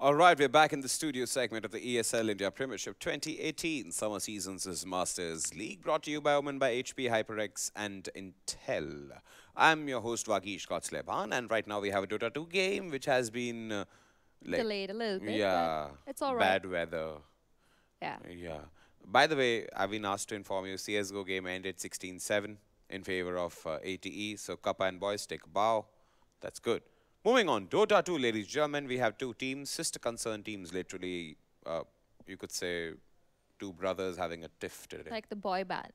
All right, we're back in the studio segment of the ESL India Premiership 2018 Summer Seasons Masters League, brought to you by Oman by HP, HyperX, and Intel. I'm your host, Vagish Kotsleban, and right now we have a Dota 2 game which has been Delayed a little bit, yeah, but it's all right. bad weather. Yeah. Yeah. By the way, I've been asked to inform you, CSGO game ended 16-7 in favor of ATE, so Kappa and boys take a bow. That's good. Moving on, Dota 2, ladies and gentlemen, we have two teams, sister concerned teams, literally, you could say two brothers having a tiff today. Like the boy band.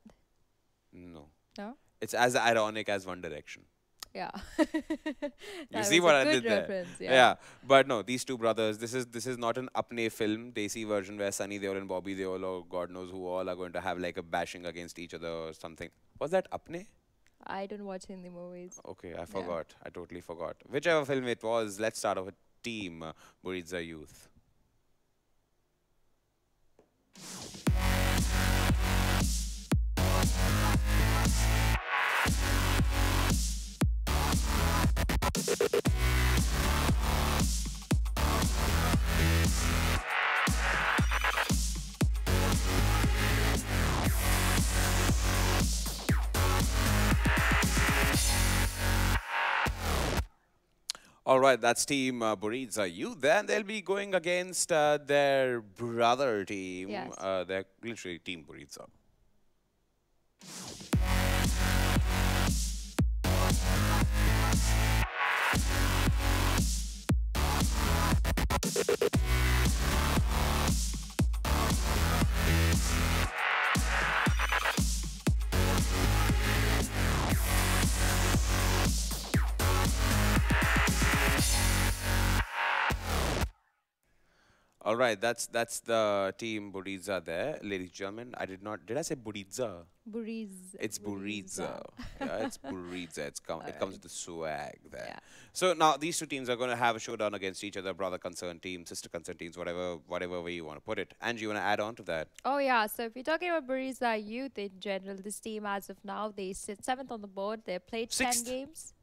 No. No? It's as ironic as One Direction. Yeah. You see what I did there? Reference, yeah. Yeah, but no, these two brothers, this is not an Apne film, Desi version where Sunny Deol and Bobby Deol or God knows who all are going to have like a bashing against each other or something. Was that Apne? I don't watch Hindi movies. Okay, I forgot. I totally forgot. Whichever film it was, let's start off with Team Buriza Youth. All right, that's Team Buriza Youth. Then they'll be going against their brother team. Yes. They're literally Team Buriza. All right, that's the Team Buriza there, ladies and gentlemen. Did I say Buriza? Buriza. It's Buriza. Yeah, it's Buriza. It comes with the swag there. Yeah. So now these two teams are going to have a showdown against each other, brother concerned teams, sister concerned teams, whatever way you want to put it. Angie, you want to add on to that? Oh, yeah. So if you're talking about Buriza Youth in general, this team as of now, they sit 7th on the board. They played 10 games.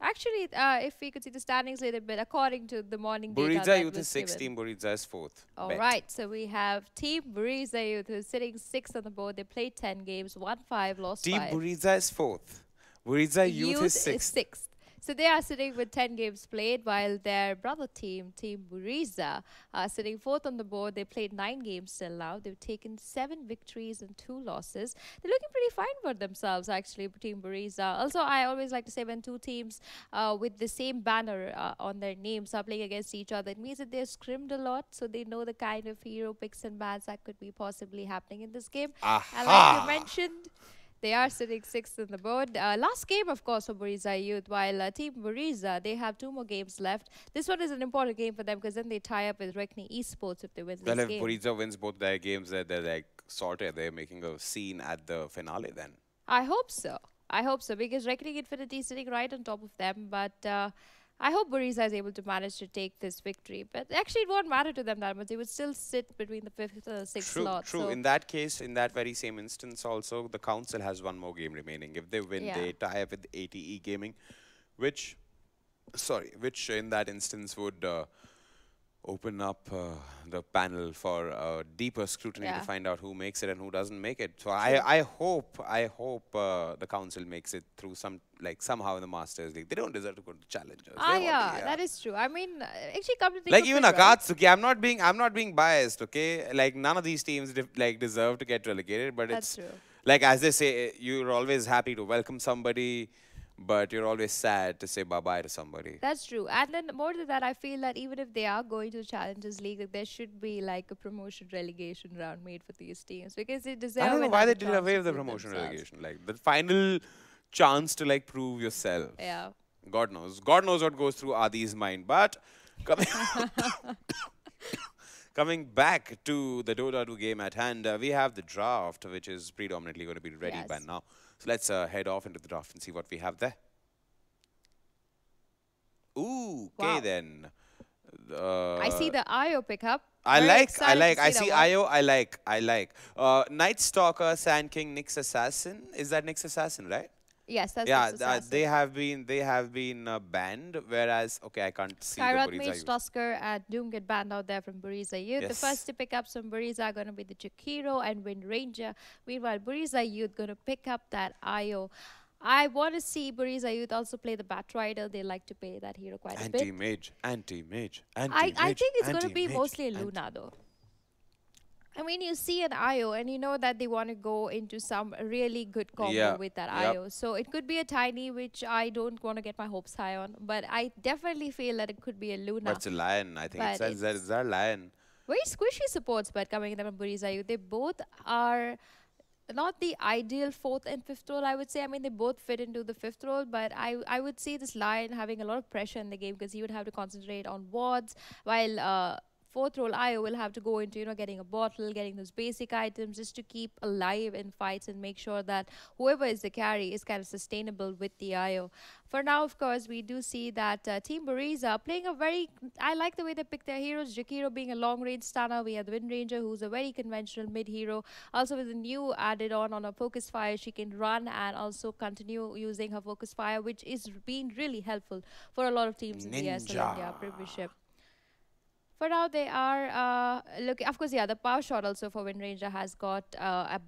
Actually, if we could see the standings a little bit, according to the morning data Buriza that Youth was is 6th, given. Team Buriza is 4th. All Bet. right, so we have Team Buriza Youth, who's sitting 6th on the board. They played 10 games, won 5, lost Team 5. Buriza is 4th. Buriza Youth is 6th. So they are sitting with 10 games played, while their brother team, Team Buriza, are sitting 4th on the board. They played 9 games till now. They've taken 7 victories and 2 losses. They're looking pretty fine for themselves, actually, Team Buriza. Also, I always like to say when two teams with the same banner on their names are playing against each other, it means that they've scrimmed a lot, so they know the kind of hero picks and bans that could be possibly happening in this game. And like you mentioned, they are sitting 6th on the board. Last game, of course, for Buriza Youth, while Team Buriza, they have 2 more games left. This one is an important game for them because then they tie up with Rekni Esports if they win this game. Well, if Buriza wins both their games, they're like sorted. They're making a scene at the finale then. I hope so. I hope so because Reckoning Infinity is sitting right on top of them. But I hope Buriza is able to manage to take this victory. But actually, it won't matter to them that much. They would still sit between the 5th and 6th slot. True. So In that case, in that very same instance also, the council has 1 more game remaining. If they win, they tie up with ATE Gaming, which in that instance would open up the panel for deeper scrutiny to find out who makes it and who doesn't make it. So I hope the council makes it through somehow in the Masters League. They don't deserve to go to challengers. yeah, that is true. I mean, actually, come to think like of even it, right? Akatsuki, I'm not being biased. Okay, like none of these teams deserve to get relegated. But That's it's true. like as they say, you're always happy to welcome somebody, but you're always sad to say bye-bye to somebody. That's true. And then more than that, I feel that even if they are going to the Challengers League, that there should be like a promotion relegation round made for these teams because they deserve. I don't know why they did another away chance with to the prove promotion themselves. relegation. Like the final chance to prove yourself. Yeah. God knows what goes through Adi's mind. But coming back to the Dota 2 game at hand, we have the draft, which is predominantly going to be ready by now. So let's head off into the draft and see what we have there. Ooh, okay then. I see the IO pickup. I see IO, I like. Night Stalker, Sand King, Nyx Assassin. Is that Nyx Assassin, right? Yes, that's Yeah, assassin. they have been banned. Whereas, okay, I can't see the Skyrod Buriza Mage, use. Tusker, and Doom get banned out there from Buriza Youth. The first Yes, to pick up some Buriza are going to be the Jakiro and Wind Ranger. Meanwhile, Buriza Youth going to pick up that IO. I want to see Buriza Youth also play the Bat Rider. They like to play that hero quite a bit. anti-mage, anti-mage, I anti-mage, think it's going to be anti-mage, mostly a anti. Luna though. I mean, you see an IO and you know that they want to go into some really good combo Yeah, with that yep. IO. So it could be a tiny, which I don't want to get my hopes high on. But I definitely feel that it could be a But Luna. it's a lion. I think But it's it's a lion. very squishy supports, but coming in from Burizayu. They both are not the ideal fourth and fifth role, I would say. I mean, they both fit into the fifth role, but I would see this Lion having a lot of pressure in the game because he would have to concentrate on wards, while fourth role IO will have to go into, getting a bottle, getting those basic items just to keep alive in fights and make sure that whoever is the carry is kind of sustainable with the IO. For now, of course, we do see that Team Buriza playing a very. I like the way they pick their heroes. Jakiro being a long range stunner. We have the Wind Ranger, who's a very conventional mid hero. Also, with the new added on a focus fire, she can run and also continue using her focus fire, which is being really helpful for a lot of teams in the ESL Ninja. India Premiership. For now, they are looking. Of course, yeah, the power shot also for Wind Ranger has got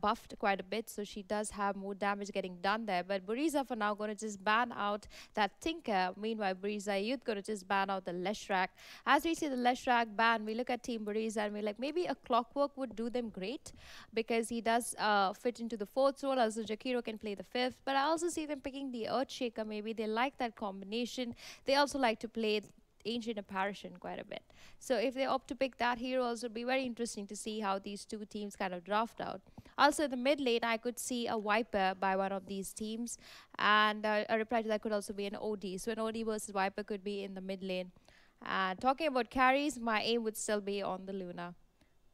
buffed quite a bit, so she does have more damage getting done there. But Buriza for now going to just ban out that Tinker. Meanwhile, Buriza Youth going to just ban out the Leshrak. As we see the Leshrak ban, we look at Team Buriza and we're like, maybe a Clockwork would do them great because he does fit into the fourth role. Also, Jakiro can play the fifth. But I also see them picking the Earthshaker. Maybe they like that combination. They also like to play ancient apparition quite a bit. So if they opt to pick that hero, also be very interesting to see how these two teams kind of draft out. Also in the mid lane, I could see a Viper by one of these teams, and a reply to that could also be an OD. So an OD versus Viper could be in the mid lane. And talking about carries, my aim would still be on the Luna.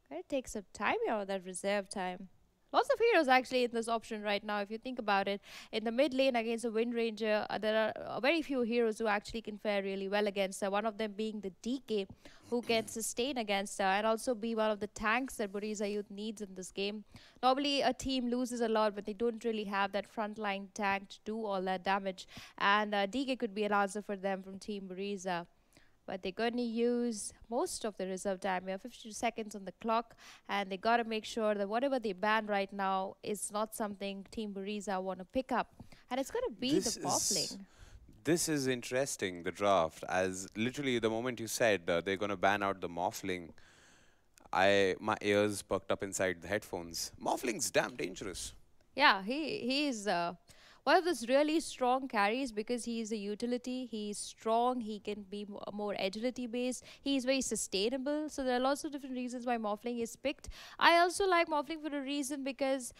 Gotta take some time here, that reserve time. Lots of heroes actually in this option right now, if you think about it. In the mid lane against a Wind Ranger, there are very few heroes who actually can fare really well against her. One of them being the DK, who can sustain against her and also be one of the tanks that Buriza Youth needs in this game. Normally, a team loses a lot, but they don't really have that frontline tank to do all that damage. And DK could be an answer for them from Team Buriza, but they're going to use most of the reserve time. We have 52 seconds on the clock, and they got to make sure that whatever they ban right now is not something Team Buriza want to pick up. And it's going to be the This is Popling. this is interesting. The draft, as literally the moment you said they're gonna ban out the Morphling, my ears perked up inside the headphones. Morphling's damn dangerous. Yeah, he's one of those really strong carries because he's a utility. He's strong. He can be more agility based. He's very sustainable. So there are lots of different reasons why Morphling is picked. I also like Morphling for a reason because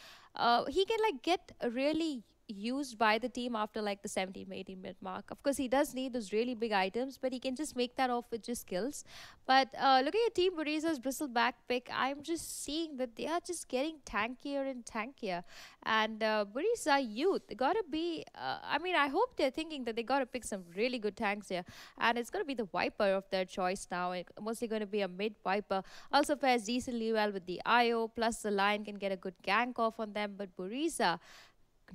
he can like get really used by the team after like the 17 18 minute mark. Of course, he does need those really big items, but he can just make that off with just skills. But looking at Team Buriza's Bristleback pick, I'm just seeing that they are just getting tankier and tankier. And Buriza Youth, they gotta be. I mean, I hope they're thinking that they gotta pick some really good tanks here, and it's gonna be the Viper of their choice now. Mostly gonna be a mid Viper. Also fares decently well with the IO. Plus, the Lion can get a good gank off on them. But Buriza,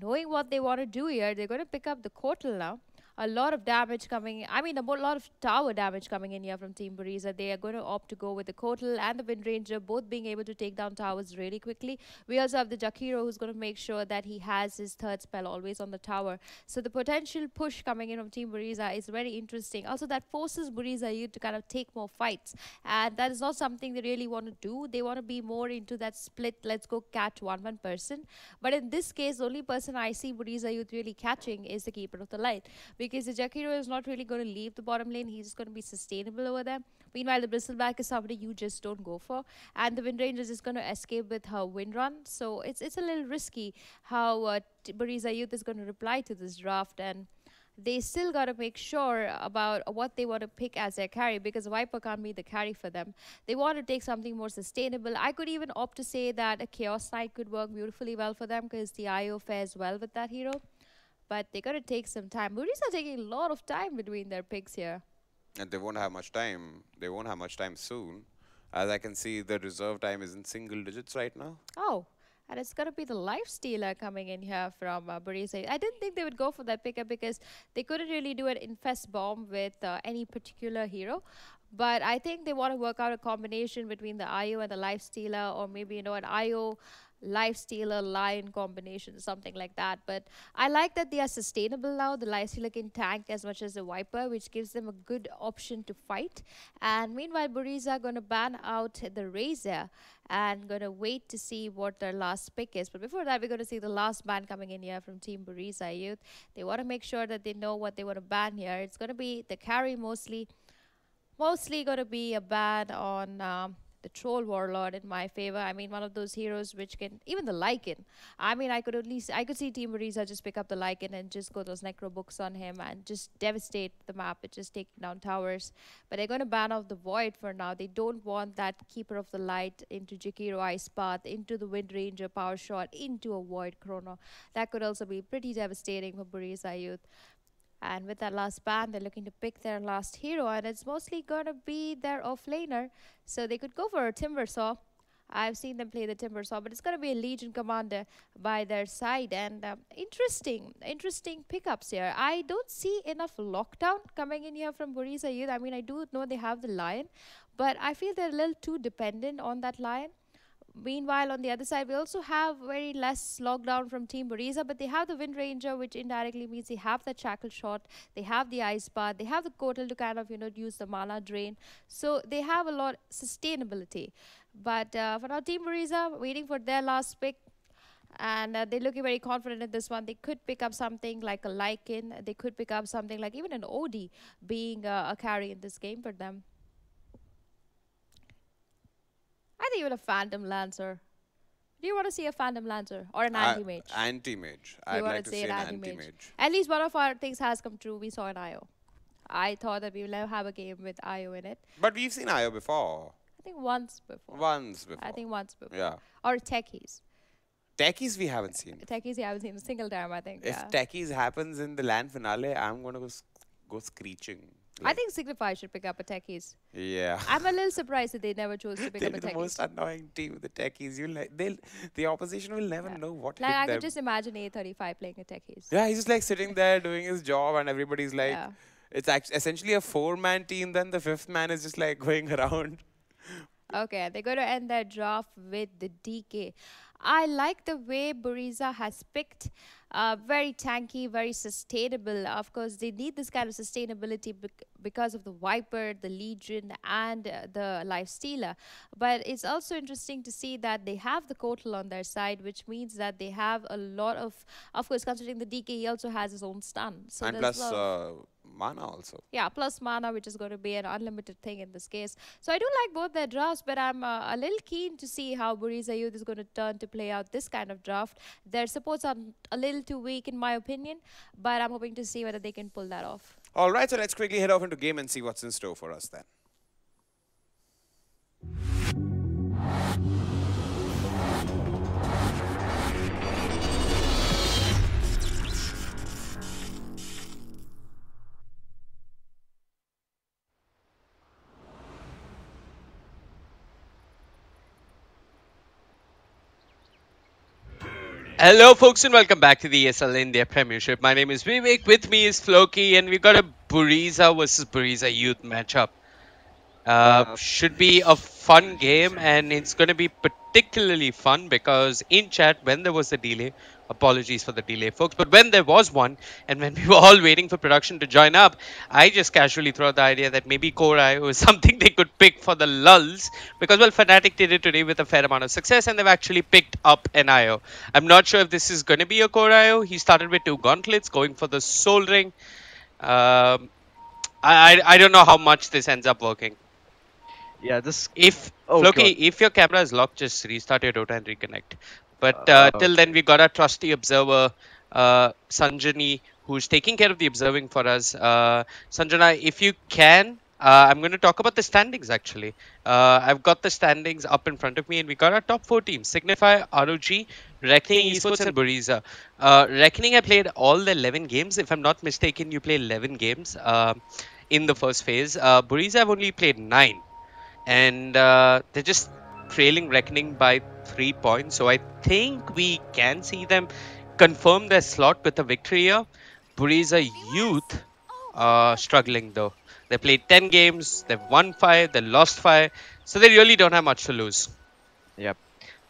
knowing what they want to do here, they're going to pick up the Kotal now. A lot of damage coming. I mean, lot of tower damage coming in here from Team Buriza. They are going to opt to go with the Kotal and the Wind Ranger, both being able to take down towers really quickly. We also have the Jakiro, who's going to make sure that he has his third spell always on the tower. So the potential push coming in from Team Buriza is very interesting. Also, that forces Buriza Youth to kind of take more fights. And that is not something they really want to do. They want to be more into that split, let's go catch one person. But in this case, the only person I see Buriza Youth really catching is the Keeper of the Light, because the Jakiro is not really going to leave the bottom lane. He's just going to be sustainable over there. Meanwhile, the Bristleback is somebody you just don't go for. And the Wind Ranger is just going to escape with her Wind Run. So it's a little risky how Buriza Youth is going to reply to this draft. And they still got to make sure about what they want to pick as their carry, because Viper can't be the carry for them. They want to take something more sustainable. I could even opt to say that a Chaos Knight could work beautifully well for them because the IO fares well with that hero. But they got to take some time. Moody's are taking a lot of time between their picks here. And they won't have much time. They won't have much time soon. As I can see, the reserve time is in single digits right now. Oh, And it's going to be the life stealer coming in here from Buriza. I didn't think they would go for that pickup because they couldn't really do an infest bomb with any particular hero. But I think they want to work out a combination between the IO and the life stealer, or maybe, an IO life stealer lion combination, something like that. But I like that they are sustainable now. The life stealer can tank as much as the viper, which gives them a good option to fight. And meanwhile, Buriza are going to ban out the razor and going to wait to see what their last pick is. But before that, we're going to see the last ban coming in here from Team Buriza Youth. They want to make sure that they know what they want to ban here. It's going to be the carry mostly going to be a ban on the Troll Warlord in my favor. I mean, one of those heroes which can, even the Lycan. I mean, I could see Team Buriza just pick up the Lycan and just go those Necro books on him and just devastate the map. It's just taking down towers. But they're going to ban off the Void for now. They don't want that Keeper of the Light into Jakiro Ice Path, into the Wind Ranger Power Shot, into a Void Chrono. That could also be pretty devastating for Buriza Youth. And with that last ban, they're looking to pick their last hero, and it's mostly going to be their offlaner. So they could go for a Timbersaw. I've seen them play the Timbersaw, but it's going to be a Legion Commander by their side. And interesting pickups here. I don't see enough lockdown coming in here from Buriza Youth. I mean, I do know they have the Lion, but I feel they're a little too dependent on that Lion. Meanwhile, on the other side, we also have very less lockdown from Team Buriza, but they have the Wind Ranger, which indirectly means they have the Shackle Shot, they have the Ice Path, they have the Kotal to kind of, use the mana drain. So they have a lot sustainability. But for now, Team Buriza, waiting for their last pick. And they're looking very confident in this one. They could pick up something like a Lycan. They could pick up something like even an OD being a carry in this game for them. I think even a Phantom Lancer. Do you want to see a Phantom Lancer or an anti-mage? Anti-mage. You I'd want like to to say see an an anti-mage. anti-mage. At least one of our things has come true. We saw an IO. I thought that we will never have a game with IO in it. But we've seen IO before. I think once before. Once before. I think once before. Yeah. Or techies. Techies we haven't seen. Techies, I haven't seen a single time, I think. If Yeah. Techies happens in the land finale, I'm going to go screeching. I think Signify should pick up a techies. Yeah. I'm a little surprised that they never chose to pick They'll up a be the techies. most annoying team, the Techies. The opposition will never know what Like, hit I them. could just imagine A35 playing a techies. Yeah, he's just like sitting there doing his job, and everybody's like, Yeah. it's essentially a four-man team. Then the fifth man is just like going around. Okay, they're going to end their draft with the DK. I like the way Buriza has picked very tanky, very sustainable. Of course, they need this kind of sustainability because of the Viper, the Legion, and the Life Stealer. But it's also interesting to see that they have the Kotal on their side, which means that they have a lot of course, considering the DK, he also has his own stun. So And there's plus a lot of mana also. yeah, plus mana, which is going to be an unlimited thing in this case. So I do like both their drafts, but I'm a little keen to see how Buriza Youth is going to turn to play out this kind of draft. Their supports are a little too weak, in my opinion, but I'm hoping to see whether they can pull that off. All right, so let's quickly head off into game and see what's in store for us then. Hello, folks, and welcome back to the ESL India Premiership. My name is Vivek. With me is Floki, and we got a Buriza versus Buriza Youth matchup. Should be a fun game, and it's going to be particularly fun because in chat, when there was a delay, apologies for the delay, folks, but when there was one, and when we were all waiting for production to join up, I just casually threw out the idea that maybe Core IO is something they could pick for the lulls, because, well, Fnatic did it today with a fair amount of success, and they've actually picked up an IO. I'm not sure if this is going to be a Core IO. He started with 2 gauntlets, going for the Soul Ring. I don't know how much this ends up working. Yeah, this. If Floki, if your camera is locked, just restart your Dota and reconnect. But till then, we got our trusty observer, Sanjani, who's taking care of the observing for us. Sanjana, if you can, I'm going to talk about the standings actually. I've got the standings up in front of me, and we got our top 4 teams: Signify, ROG, Reckoning Esports, and Buriza. Reckoning, I played all the 11 games. If I'm not mistaken, you play 11 games in the first phase. Buriza, I've only played 9. And they're just trailing Reckoning by 3 points. So I think we can see them confirm their slot with a victory here. Buriza Youth struggling though. They played 10 games, they've won 5, they lost 5, so they really don't have much to lose. Yep.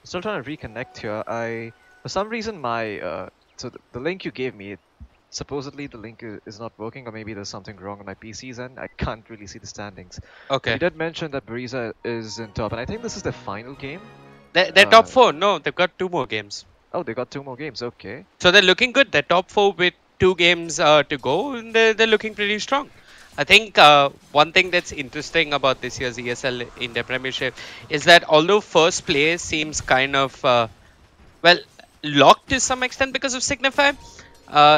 Still trying to reconnect here. For some reason, the link you gave me, supposedly the link is not working, or maybe there's something wrong on my PC's end. I can't really see the standings. Okay. You did mention that Buriza is in top, and I think this is their final game. They're top 4. No, they've got 2 more games. Oh, they got 2 more games. Okay. So they're looking good. They're top 4 with 2 games to go, and they're looking pretty strong. I think one thing that's interesting about this year's ESL in the Premiership is that although first place seems kind of, well, locked to some extent because of Signify,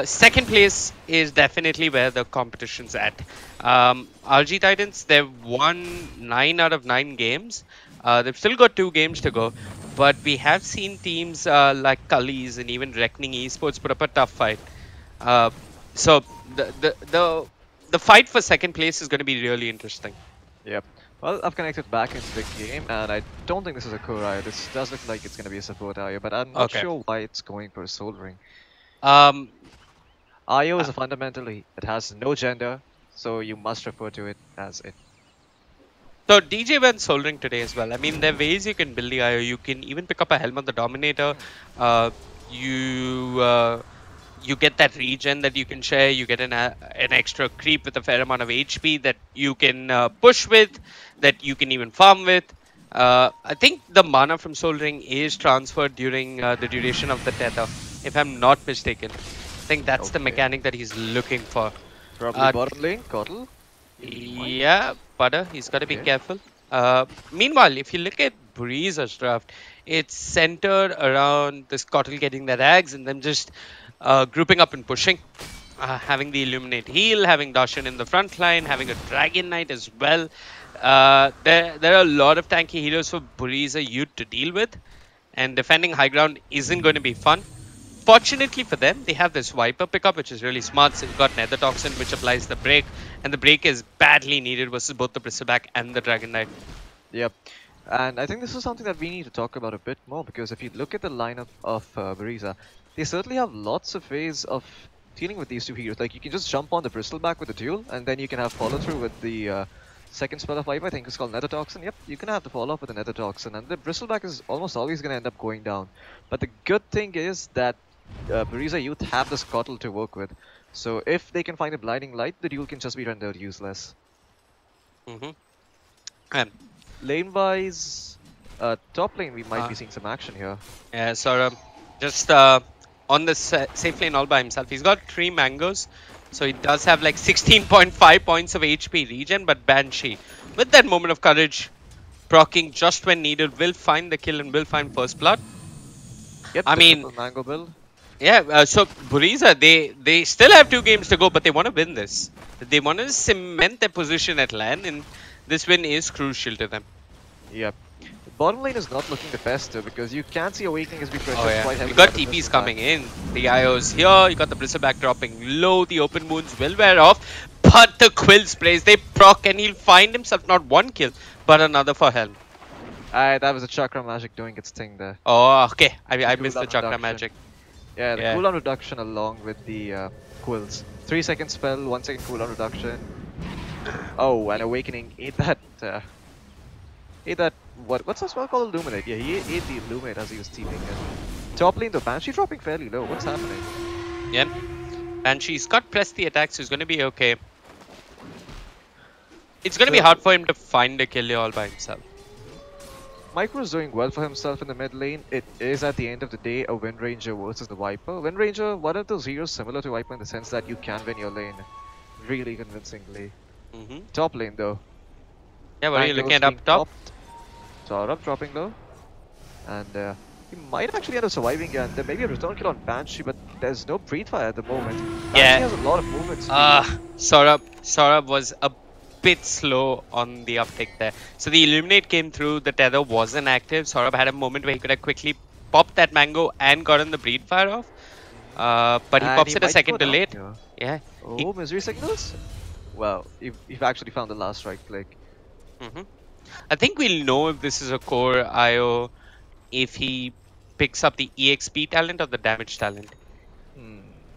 second place is definitely where the competition's at. RG Titans, they've won 9 out of 9 games. They've still got 2 games to go, but we have seen teams like Cullies and even Reckoning Esports put up a tough fight. So the fight for second place is going to be really interesting. Yep. Well, I've connected back into the game, and I don't think this is a core IO. This does look like it's going to be a support IO, but I'm not sure why it's going for soldering. IO is fundamentally, it has no gender, so you must refer to it as it. So DJ went soldering today as well. I mean, there are ways you can build the IO. You can even pick up a helmet, the Dominator. You get that regen that you can share. You get an extra creep with a fair amount of HP that you can push with, that you can even farm with. I think the mana from soldering is transferred during the duration of the tether, if I'm not mistaken. I think that's the mechanic that he's looking for. Probably bottom lane, Kotl? Yeah, Butter, he's got to be careful. Meanwhile, if you look at Buriza's draft, it's centered around this Kotl getting that Ags and then just grouping up and pushing. Having the Illuminate heal, having Darshan in the front line, having a Dragon Knight as well. There are a lot of tanky heroes for Buriza Youth to deal with, and defending high ground isn't going to be fun. Fortunately for them, they have this Viper pickup, which is really smart. So you've got Nether Toxin, which applies the break, and the break is badly needed versus both the Bristleback and the Dragon Knight. Yep. And I think this is something that we need to talk about a bit more, because if you look at the lineup of Buriza, they certainly have lots of ways of dealing with these two heroes. Like, you can just jump on the Bristleback with the duel, and then you can have follow through with the second spell of Viper. I think it's called Nether Toxin. Yep, you can have the follow up with the Nether Toxin, and the Bristleback is almost always going to end up going down. But the good thing is that Buriza Youth have this Kotl to work with. So if they can find a Blinding Light, the duel can just be rendered useless. And lane-wise, top lane we might be seeing some action here. Yeah, so just on the safe lane all by himself. He's got 3 mangoes, so he does have like 16.5 points of HP regen, but Banshee, with that moment of courage, proccing just when needed, will find the kill and will find first blood. Yep, I mean, mango build. Yeah, so Buriza, they still have 2 games to go, but they want to win this. They want to cement their position at LAN, and this win is crucial to them. Yep. Bottom lane is not looking the best though, because you can see Awakening has been pressured quite heavily. You got TPs coming in, the IOs here, you got the Bristleback dropping low, the open wounds will wear off, but the Quill sprays, they proc, and he'll find himself not 1 kill, but another for Helm. That was a Chakra Magic doing its thing there. Oh, okay, I missed the Chakra Magic. Yeah, the cooldown reduction along with the Quills. 3 second spell, 1 second cooldown reduction. Oh, and Awakening ate that... what's that spell called? Illuminate. Yeah, he ate the Illuminate as he was TPing in. Top lane though, Banshee dropping fairly low. What's happening? Yeah. Banshee's got pressed the attack, so he's going to be okay. It's going to be hard for him to find a kill all by himself. Micro is doing well for himself in the mid lane. It is at the end of the day a Wind Ranger versus the Viper. Wind Ranger, one of those heroes similar to Viper in the sense that you can win your lane really convincingly. Top lane though. Yeah, what are you looking at up top? Saurabh dropping low. And he might actually end up surviving, and there may be a return kill on Banshee, but there's no breathe fire at the moment. Banshee has a lot of movement speed. Saurabh was a bit slow on the uptick there. So the Illuminate came through, the tether wasn't active. Saurabh had a moment where he could have quickly popped that mango and gotten the breed fire off. But he pops it a second too late. Yeah. Oh, misery signals? Well, you've actually found the last right click. I think we'll know if this is a core IO if he picks up the EXP talent or the damage talent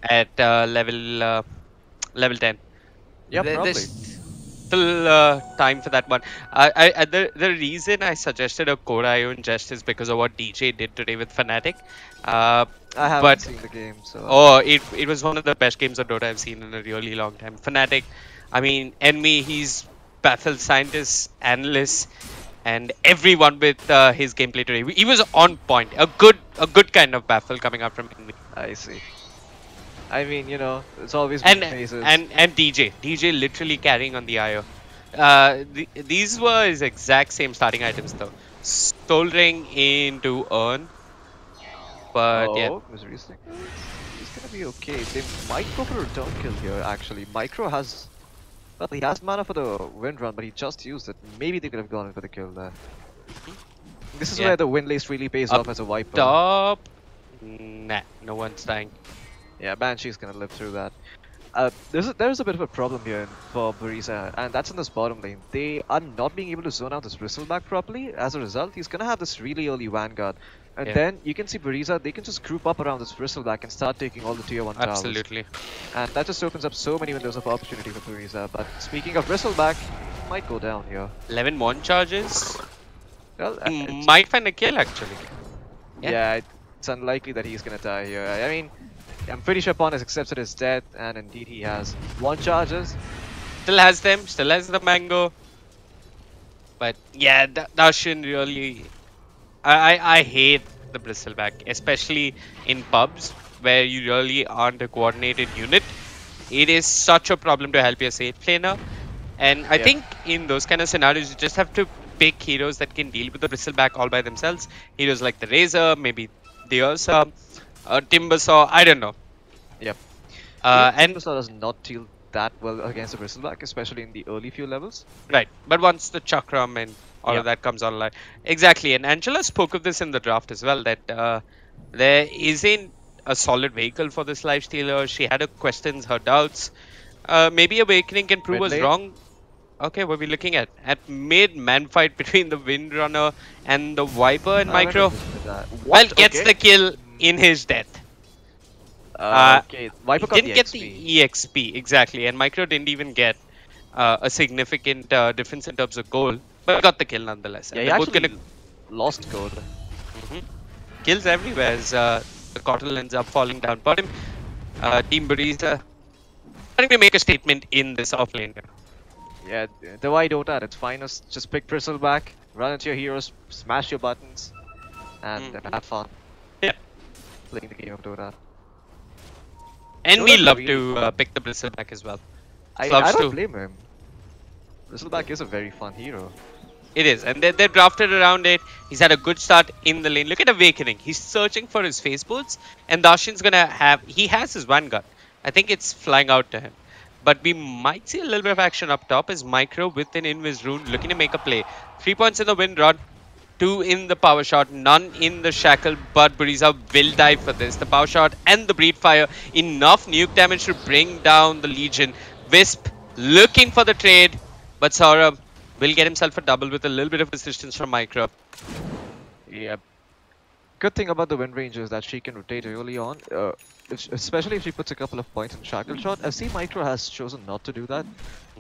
at level 10. Yeah, probably. There's still time for that one. The reason I suggested a core IO in just is because of what DJ did today with Fnatic. I haven't But seen the game, so. oh, it was one of the best games of Dota I've seen in a really long time. Fnatic, I mean, Enemy, he's baffled scientists, analysts, and everyone with his gameplay today. He was on point. A good kind of baffle coming out from Enemy. I see. I mean, you know, it's always been phases. And DJ literally carrying on the IO. These were his exact same starting items though. Soldering into Earn. But yeah. Misery Signals. He's gonna be okay. They might go for a return kill here, actually. Micro has... Well, he has mana for the wind run, but he just used it. Maybe they could have gone in for the kill there. This is where the wind lace really pays off as a wiper. Top. Nah, no one's dying. Yeah, Banshee's gonna live through that. There's a bit of a problem here for Buriza, and that's in this bottom lane. They are not being able to zone out this bristleback properly. As a result, he's gonna have this really early vanguard. And then you can see Buriza, they can just group up around this bristleback and start taking all the tier 1 towers. Absolutely. And that just opens up so many windows of opportunity for Buriza. But speaking of bristleback, he might go down here. 11 one charges. Well, He might find a kill actually. Yeah, it's unlikely that he's gonna die here. I mean, I'm pretty sure Pon has accepted his death, and indeed he has. 1 charges. Still has them, still has the mango. But yeah, Darshan really... I hate the bristleback, especially in pubs where you really aren't a coordinated unit. It is such a problem to help your safe player. And I think in those kind of scenarios, you just have to pick heroes that can deal with the bristleback all by themselves. Heroes like the Razor, maybe the Ursa, Timbersaw, I don't know. Yep. And Timbersaw does not deal that well against the bristleback, especially in the early few levels. Right, but once the Chakram and all of that comes online. Exactly, and Angela spoke of this in the draft as well, that there isn't a solid vehicle for this lifestealer. She had her questions, her doubts. Maybe Awakening can prove us wrong. Okay, what are we looking at? At mid man fight between the Windrunner and the Viper and Micro. Well, gets the kill in his death. Okay, Viper got didn't get the EXP, exactly, and Micro didn't even get a significant difference in terms of gold, but got the kill nonetheless. Yeah, he actually lost gold. Kills everywhere as the Cottle ends up falling down bottom. Team Buriza trying to make a statement in this offlane. Yeah, the why Dota at its finest. Just pick bristleback, run into your heroes, smash your buttons, and have fun. Yeah. Playing the game of Dota. And we love to pick the bristleback as well. I don't blame him. Bristleback is a very fun hero. It is, and they're drafted around it. He's had a good start in the lane. Look at Awakening. He's searching for his face boots, and Darshan's gonna have... He has his Vanguard. I think it's flying out to him. But we might see a little bit of action up top as Micro with an Invis Rune looking to make a play. 3 points in the Wind Rod, 2 in the Power Shot, none in the Shackle, but Buriza will die for this. The Power Shot and the Breed Fire, enough nuke damage to bring down the Legion. Wisp looking for the trade, but Saurabh will get himself a double with a little bit of assistance from Micro. Yeah. Good thing about the Wind Range is that she can rotate early on, especially if she puts a couple of points in Shackle Shot. I've seen Micro has chosen not to do that,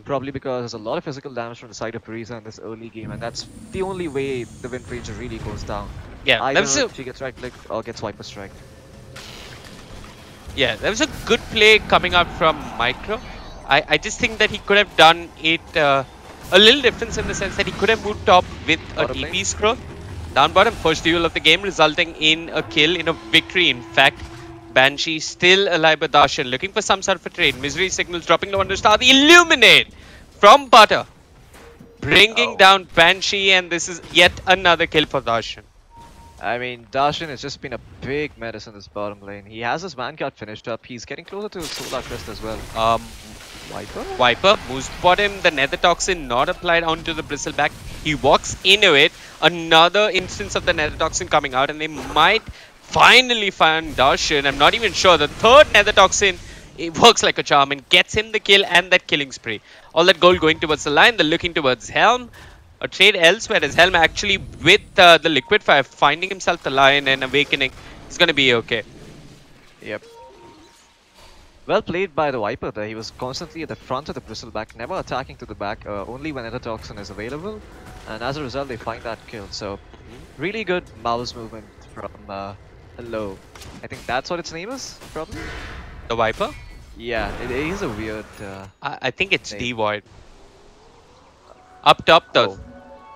probably because there's a lot of physical damage from the side of Buriza in this early game, and that's the only way the Wind Range really goes down. Yeah, either she gets right-clicked or gets Viper Strike. Yeah, there was a good play coming out from Micro. I just think that he could have done it a little different in the sense that he could have moved top with a TP scroll. Down bottom, first duel of the game, resulting in a kill, in a victory in fact. Banshee still alive with Darshan, looking for some sort of a trade. Misery Signals dropping low on the star. The Illuminate from Butter, bringing down Banshee, and this is yet another kill for Darshan. I mean, Darshan has just been a big menace in this bottom lane. He has his Vanguard finished up. He's getting closer to his Solar Crest as well. Viper moves bottom. The Nether Toxin not applied onto the Bristleback. He walks into it. Another instance of the Nether Toxin coming out, and they might finally find Darshan. I'm not even sure. The third Nether Toxin, it works like a charm and gets him the kill and that killing spree. All that gold going towards the line. They're looking towards Helm. a trade elsewhere as Helm actually with the Liquid Fire finding himself the Lion and Awakening. He's going to be okay. Yep. Well played by the Viper there. He was constantly at the front of the bristleback, never attacking to the back, only when Toxin is available. And as a result, they find that kill. So, really good mouse movement from Hello. I think that's what its name is, probably? The Viper? Yeah, it is a weird I think it's name. D-Void. Up top though. Oh.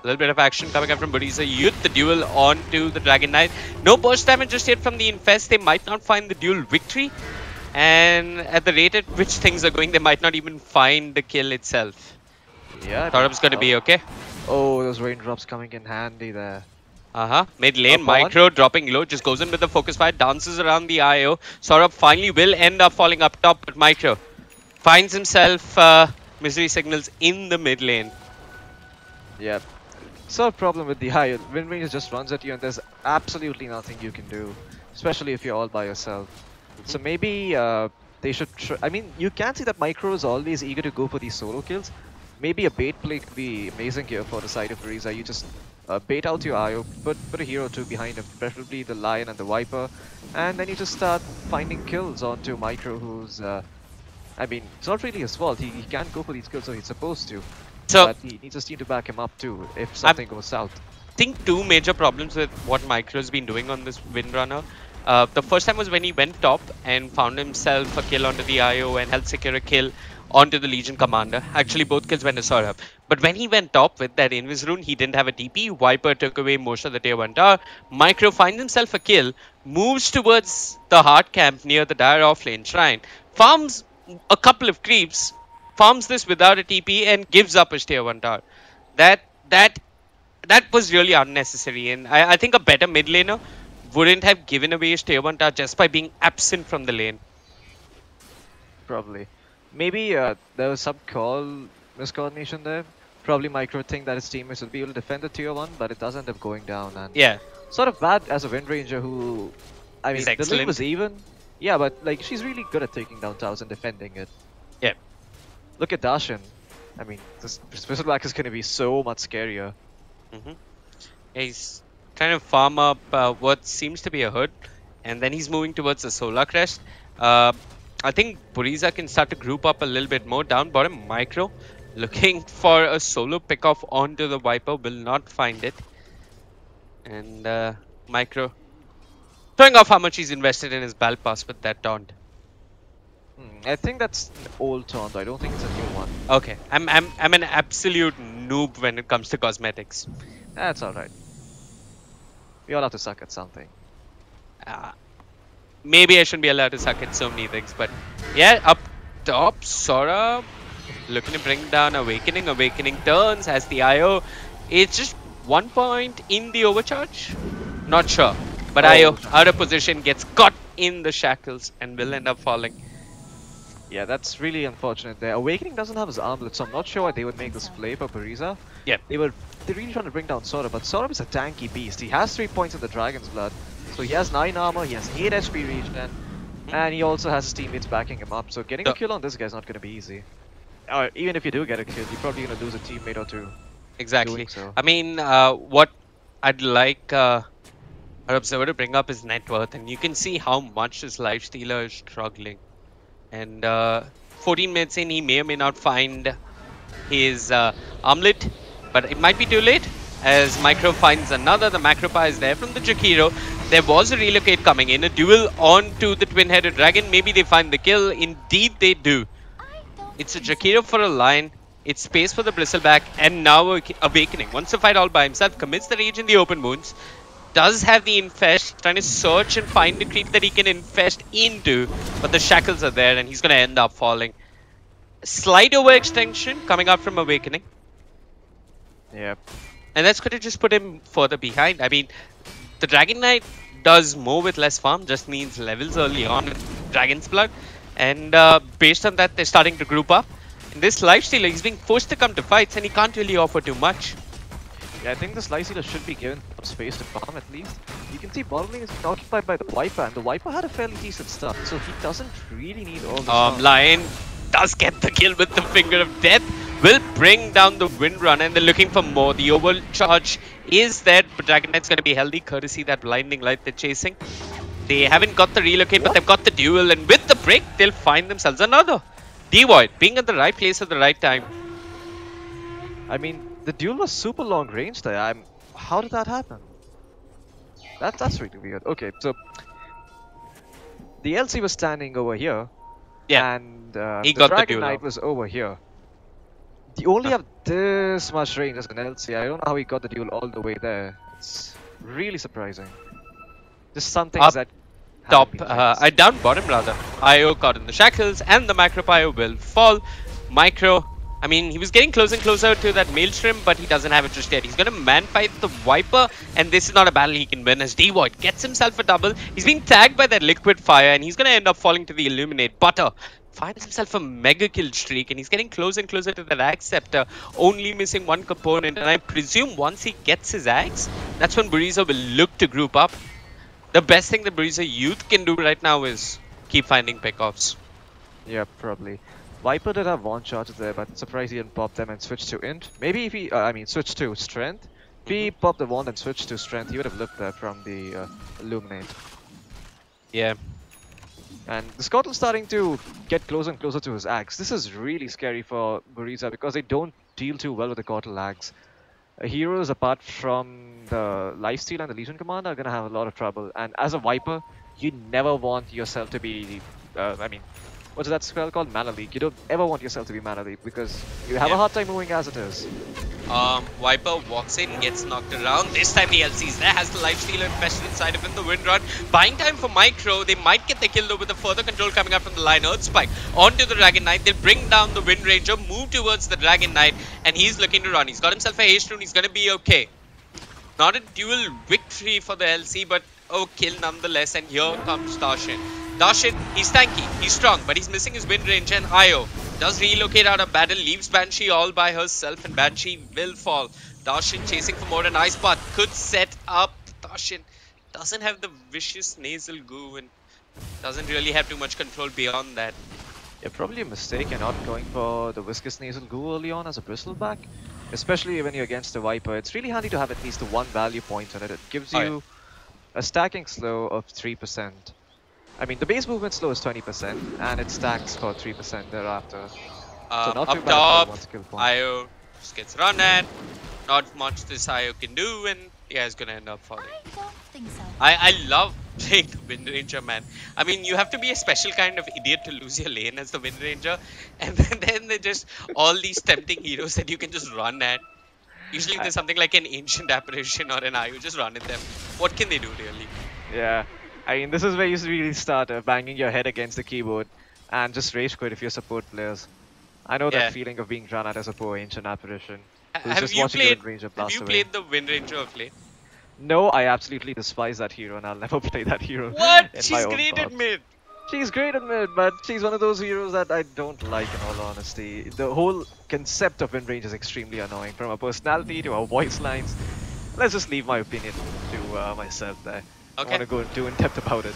A little bit of action coming up from Buriza. Youth the duel onto the Dragon Knight. No burst damage just yet from the Infest. They might not find the duel victory. And at the rate at which things are going, they might not even find the kill itself. Yeah. Saurabh's gonna be okay. Oh, those raindrops coming in handy there. Mid lane, Micro dropping low, just goes in with the focus fire, dances around the IO. Saurabh finally will end up falling up top, but Micro finds himself misery signals in the mid lane. Yep. So problem with the IO, Wind Ranger just runs at you and there's absolutely nothing you can do, especially if you're all by yourself. So maybe they should I mean, you can see that Micro is always eager to go for these solo kills. Maybe a bait play could be amazing here for the side of Buriza. You just bait out your IO, put a hero or two behind him, preferably the Lion and the Viper, and then you just start finding kills onto Micro, who's, I mean, it's not really his fault. He can't go for these kills, so he's supposed to. So but he needs his team to back him up too, if something goes south. I think two major problems with what Micro's been doing on this Windrunner. The first time was when he went top and found himself a kill onto the IO and helped secure a kill onto the Legion Commander. Actually, both kills went to Saurabh. But when he went top with that Invis rune, he didn't have a TP. Viper took away most of the tier 1 tower. Micro finds himself a kill, moves towards the hard camp near the Dire offlane shrine, farms a couple of creeps, farms this without a TP and gives up his tier 1 tower. That was really unnecessary, and I think a better mid laner wouldn't have given away his tier 1 tower just by being absent from the lane. Probably. Maybe there was some miscoordination there. Probably Micro think that his teammates will be able to defend the tier 1, but it does end up going down. And yeah. Sort of bad as a Wind Ranger who, I mean, the lane was even. Yeah, but like she's really good at taking down towers and defending it. Yeah. Look at Darshan. I mean, this Bristleback is going to be so much scarier. He's trying to farm up what seems to be a hood, and then he's moving towards the Solar Crest. I think Buriza can start to group up a little bit more. Down bottom, Micro looking for a solo pickoff onto the Viper, will not find it. And Micro showing off how much he's invested in his battle pass with that taunt. I think that's an old taunt. I don't think it's a new one. Okay, I'm an absolute noob when it comes to cosmetics. That's alright. We all have to suck at something. Maybe I shouldn't be allowed to suck at so many things, but yeah, up top, Sora looking to bring down Awakening. Awakening turns, has the IO. It's just 1 point in the overcharge. Not sure, but IO out of position, gets caught in the shackles and will end up falling. Yeah, that's really unfortunate there. Awakening doesn't have his armlet, so I'm not sure why they would make this play for Buriza. Yeah. They're really trying to bring down Sora, but Sora is a tanky beast. He has 3 points in the Dragon's Blood. So he has 9 armor, he has 8 HP regen, and he also has his teammates backing him up. So getting a kill on this guy is not going to be easy. Or even if you do get a kill, you're probably going to lose a teammate or two. Exactly. So. I mean, what I'd like our observer to bring up is net worth, and you can see how much this Lifestealer is struggling. And 14 minutes in, he may or may not find his armlet, but it might be too late. As Micro finds another, the Macropie is there from the Jakiro. There was a relocate coming in, a duel onto the twin-headed dragon. Maybe they find the kill. Indeed they do. It's a Jakiro for a Lion. It's space for the Bristleback, and now Awakening. Wants to fight all by himself, commits the rage in the open wounds. Does have the infest, trying to search and find the creep that he can infest into, but the shackles are there and he's going to end up falling. Slight overextension coming up from Awakening. Yep. And that's going to just put him further behind. I mean, the Dragon Knight does more with less farm, just needs levels early on with Dragon's Blood. And based on that, they're starting to group up. In this Lifestealer, he's being forced to come to fights and he can't really offer too much. Yeah, I think this Lifestealer should be given some space to farm at least. You can see bottom lane is being occupied by the Viper, and the Viper had a fairly decent start, so he doesn't really need all the Lion does get the kill with the Finger of Death. will bring down the wind run, and they're looking for more. The overcharge is there, but Dragon Knight's going to be healthy courtesy that blinding light they're chasing. They haven't got the relocate, but they've got the duel, and with the break, they'll find themselves another. Devoid being at the right place at the right time. I mean, the duel was super long range there. How did that happen? That's really weird. Okay, so the LC was standing over here, and he the got the Dragon duel Knight out. was over here. They only have this much range as an LC. I don't know how he got the duel all the way there. It's really surprising. Just some things that top, haven't been fixed. down bottom rather. IO caught in the shackles, and the Micro IO will fall. Micro, I mean, he was getting closer and closer to that Maelstrom, but he doesn't have it just yet. He's going to man-fight the Viper, and this is not a battle he can win as Devoid gets himself a double. He's being tagged by that liquid fire, and he's going to end up falling to the Illuminate. Butter finds himself a mega kill streak, and he's getting closer and closer to that Axe Scepter, only missing one component. And I presume once he gets his Axe, that's when Buriza will look to group up. The best thing that Buriza Youth can do right now is keep finding pickoffs. Yeah, probably. Viper did have one charges there, but surprised he didn't pop them and switch to int. Maybe if he, switch to strength. If he popped the wand and switched to strength, he would have looked there from the Illuminate. Yeah. And the Scottle's starting to get closer and closer to his axe. This is really scary for Buriza because they don't deal too well with the Cottle axe. Heroes apart from the Lifesteal and the Legion Commander are going to have a lot of trouble. And as a Viper, you never want yourself to be, what's that spell called? Mana Leak. You don't ever want yourself to be Mana Leak because you have a hard time moving as it is. Viper walks in, gets knocked around. This time the LC's there, has the lifesteal invested inside of him, the wind run. Buying time for Micro. They might get the kill though with the further control coming out from the line. Earth Spike onto the Dragon Knight. They'll bring down the Wind Ranger, move towards the Dragon Knight, and he's looking to run. He's got himself a haste rune. He's going to be okay. Not a dual victory for the LC, but kill nonetheless. And here comes Darshan. Darshan, he's tanky, he's strong, but he's missing his Wind Range, and IO does relocate out of battle, leaves Banshee all by herself, and Banshee will fall. Darshan chasing for more, an Ice Path could set up. Darshan doesn't have the vicious nasal goo and doesn't really have too much control beyond that. Yeah, probably a mistake you're not going for the Viscous Nasal Goo early on as a bristleback. Especially when you're against a Viper. It's really handy to have at least one value point on it. It gives you a stacking slow of 3%. I mean, the base movement slow is 20%, and it stacks for 3% thereafter. So not too Up bad top, for one skill point. IO just gets run at. Not much this IO can do, and yeah, it's gonna end up falling. I don't think so. I love playing the Wind Ranger, man. I mean, you have to be a special kind of idiot to lose your lane as the Wind Ranger, and then they're just all these tempting heroes that you can just run at. Usually there's something like an Ancient Apparition or an IO, just run at them. What can they do, really? Yeah, I mean, this is where you really start banging your head against the keyboard and just rage quit if you're support players. I know that feeling of being run at as a poor Ancient Apparition. Have you played the Wind Ranger of late? No, I absolutely despise that hero and I'll never play that hero. What? She's great at mid. She's great at mid, but she's one of those heroes that I don't like in all honesty. The whole concept of Wind Range is extremely annoying, from her personality to her voice lines. Let's just leave my opinion to myself there. I want to go too in depth about it.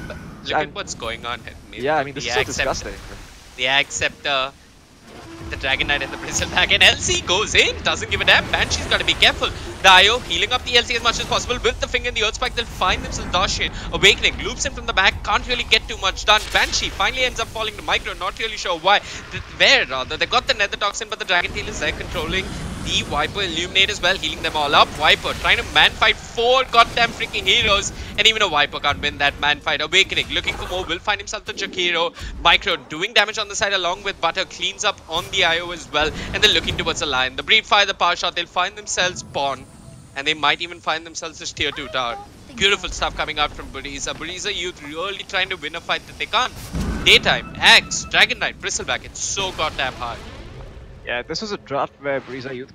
Look at what's going on at mid. Yeah, I mean, this is so disgusting. The Axe Scepter, the Dragon Knight and the Bristleback, and LC goes in, doesn't give a damn. Banshee's got to be careful. The IO healing up the LC as much as possible with the finger in the Earth Spike. They'll find themselves Darshan. Awakening loops him from the back, can't really get too much done. Banshee finally ends up falling to Micro, not really sure why. Where rather, they got the Nether Toxin, but the Dragon Tail is there controlling the Viper. Illuminate as well, healing them all up. Viper trying to man fight 4 goddamn freaking heroes, and even a Viper can't win that man fight. Awakening looking for more, will find himself the Jakiro. Micro doing damage on the side along with Butter, cleans up on the IO as well, and they're looking towards the line. The Breed fire, the power shot, they'll find themselves Pawn, and they might even find themselves this tier 2 tower. Beautiful stuff coming out from Buriza. Buriza Youth really trying to win a fight that they can't. Daytime, Axe, Dragon Knight, Bristleback, it's so goddamn hard. Yeah, this was a draft where Buriza Youth